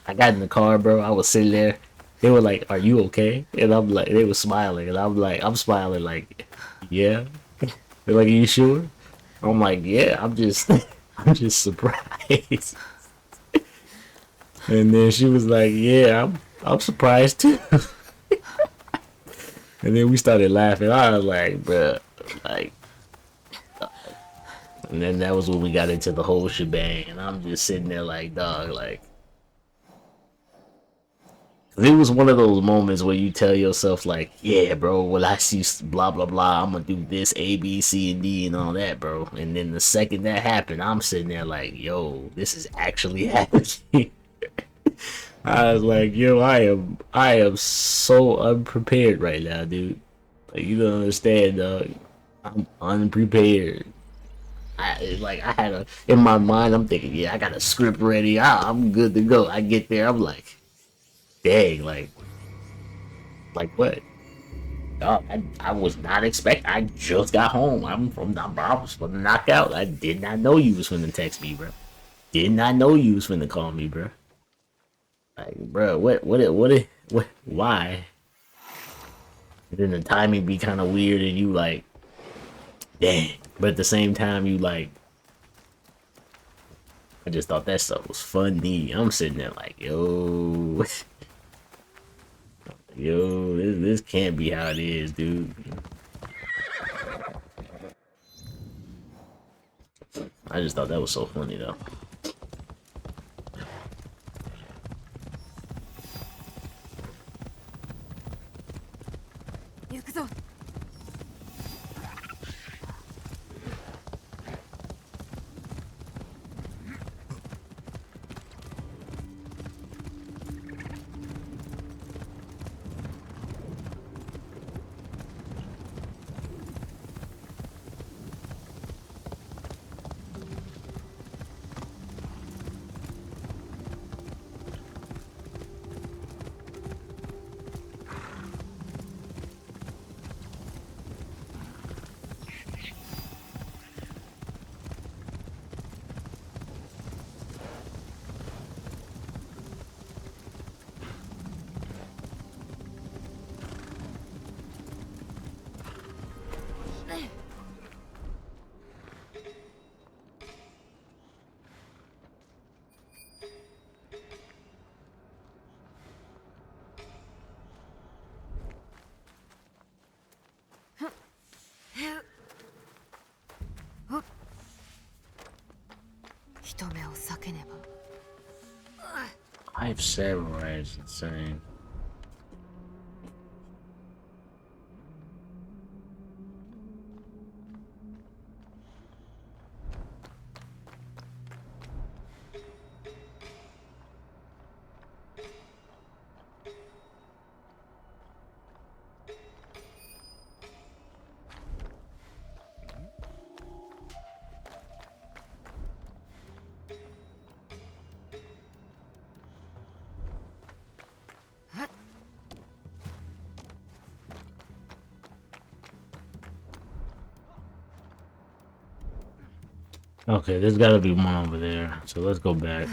I got in the car, bro. I was sitting there. They were like, "Are you okay?" And I'm like, they were smiling, and I'm like, I'm smiling, like, yeah. They're like, "Are you sure?" I'm like, "Yeah." I'm just, I'm just surprised. And then she was like, "Yeah, I'm surprised too." And then we started laughing. I was like, "Bruh, like." And then that was when we got into the whole shebang, and I'm just sitting there like, dog, like. It was one of those moments where you tell yourself like, yeah, bro, when I see blah blah blah, I'm gonna do this A, B, C, and D, and all that, bro. And then the second that happened, I'm sitting there like, yo, this is actually happening. I was like, yo, I am so unprepared right now, dude. Like, you don't understand, dog. I'm unprepared. I had in my mind, I'm thinking, yeah, I got a script ready. I'm good to go. I get there, I'm like, dang, like what? Dog, I was not expect. I just got home. I was from the knockout. I did not know you was finna text me, bro. Did not know you was finna call me, bro. Like, bro, what, why? And then the timing be kind of weird, and you like, dang. But at the same time, you like, I just thought that stuff was funny. I'm sitting there like, yo, yo, this can't be how it is, dude. I just thought that was so funny though. 行くぞ。Five samurai is insane. Okay, there's gotta be one over there. So let's go back.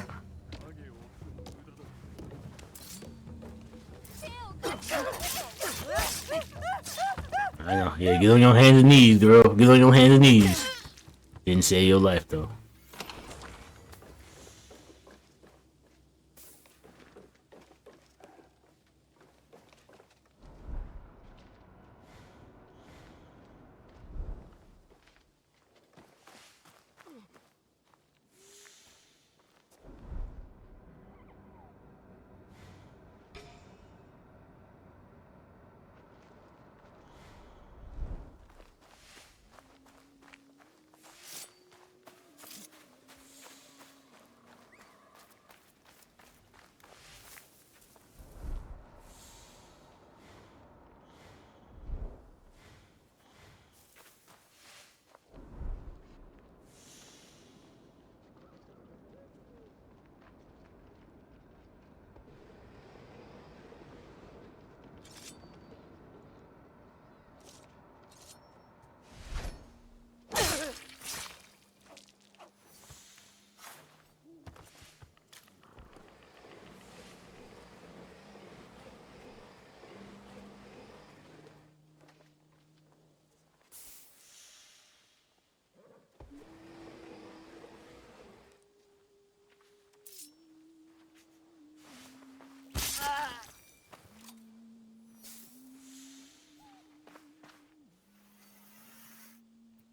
I know. Yeah, get on your hands and knees, girl. Get on your hands and knees. Didn't save your life, though.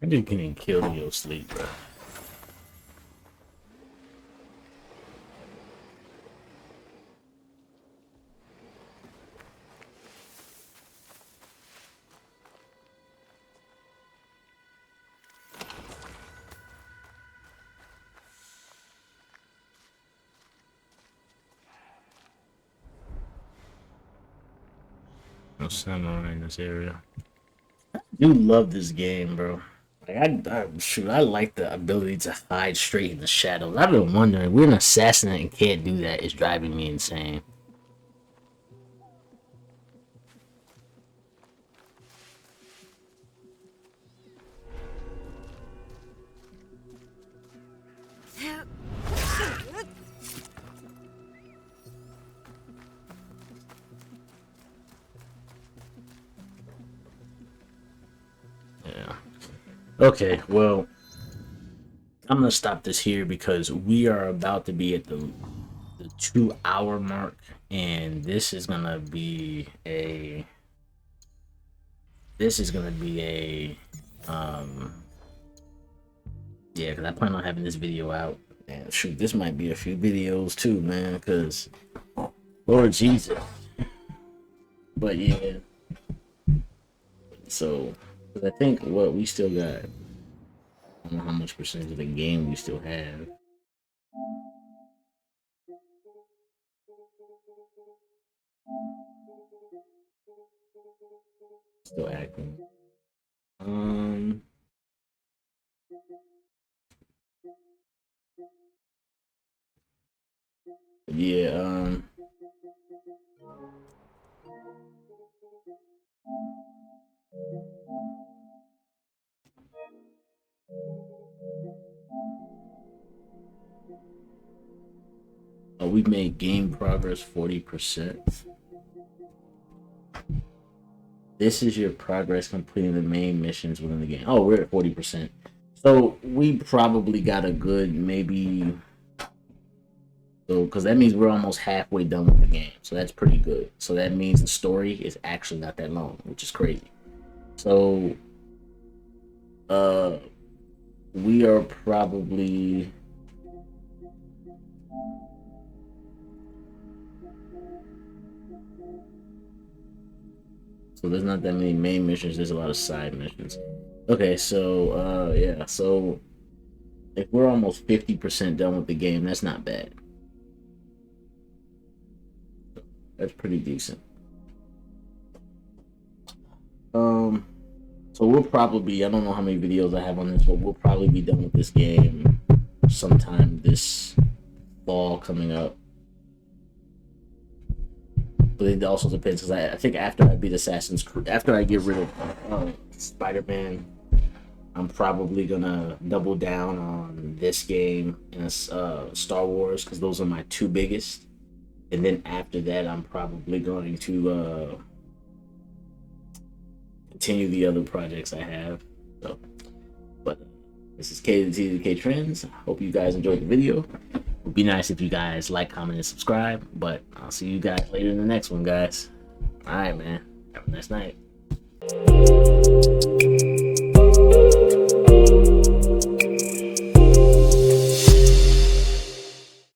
I just getting killed in your sleep, bro. No samurai in this area. I do love this game, bro. Like I like the ability to hide straight in the shadows. I've been wondering, we're an assassin and can't do that. It's driving me insane. Yeah. Okay, well, I'm gonna stop this here because we are about to be at the 2 hour mark, and this is gonna be a yeah, because I plan on having this video out. And shoot, this might be a few videos too, man, because Lord Jesus. But yeah, so but I think what we still got, I don't know how much percentage of the game we still have. Still acting. Um, yeah, we've made game progress 40%. This is your progress completing the main missions within the game. Oh, we're at 40%. So we probably got a good maybe. So, because that means we're almost halfway done with the game. So that's pretty good. So that means the story is actually not that long, which is crazy. So, we are probably. So there's not that many main missions. There's a lot of side missions. Okay, so yeah. So if we're almost 50% done with the game, that's not bad. That's pretty decent. So we'll probably, I don't know how many videos I have on this, but we'll probably be done with this game sometime this fall coming up. But it also depends, because I think after I beat Assassin's Creed, after I get rid of Spider-Man, I'm probably gonna double down on this game and Star Wars, because those are my two biggest. And then after that, I'm probably going to continue the other projects I have. So, but this is Ktrendzz. Hope you guys enjoyed the video. It would be nice if you guys like, comment, and subscribe. But I'll see you guys later in the next one, guys. All right, man. Have a nice night.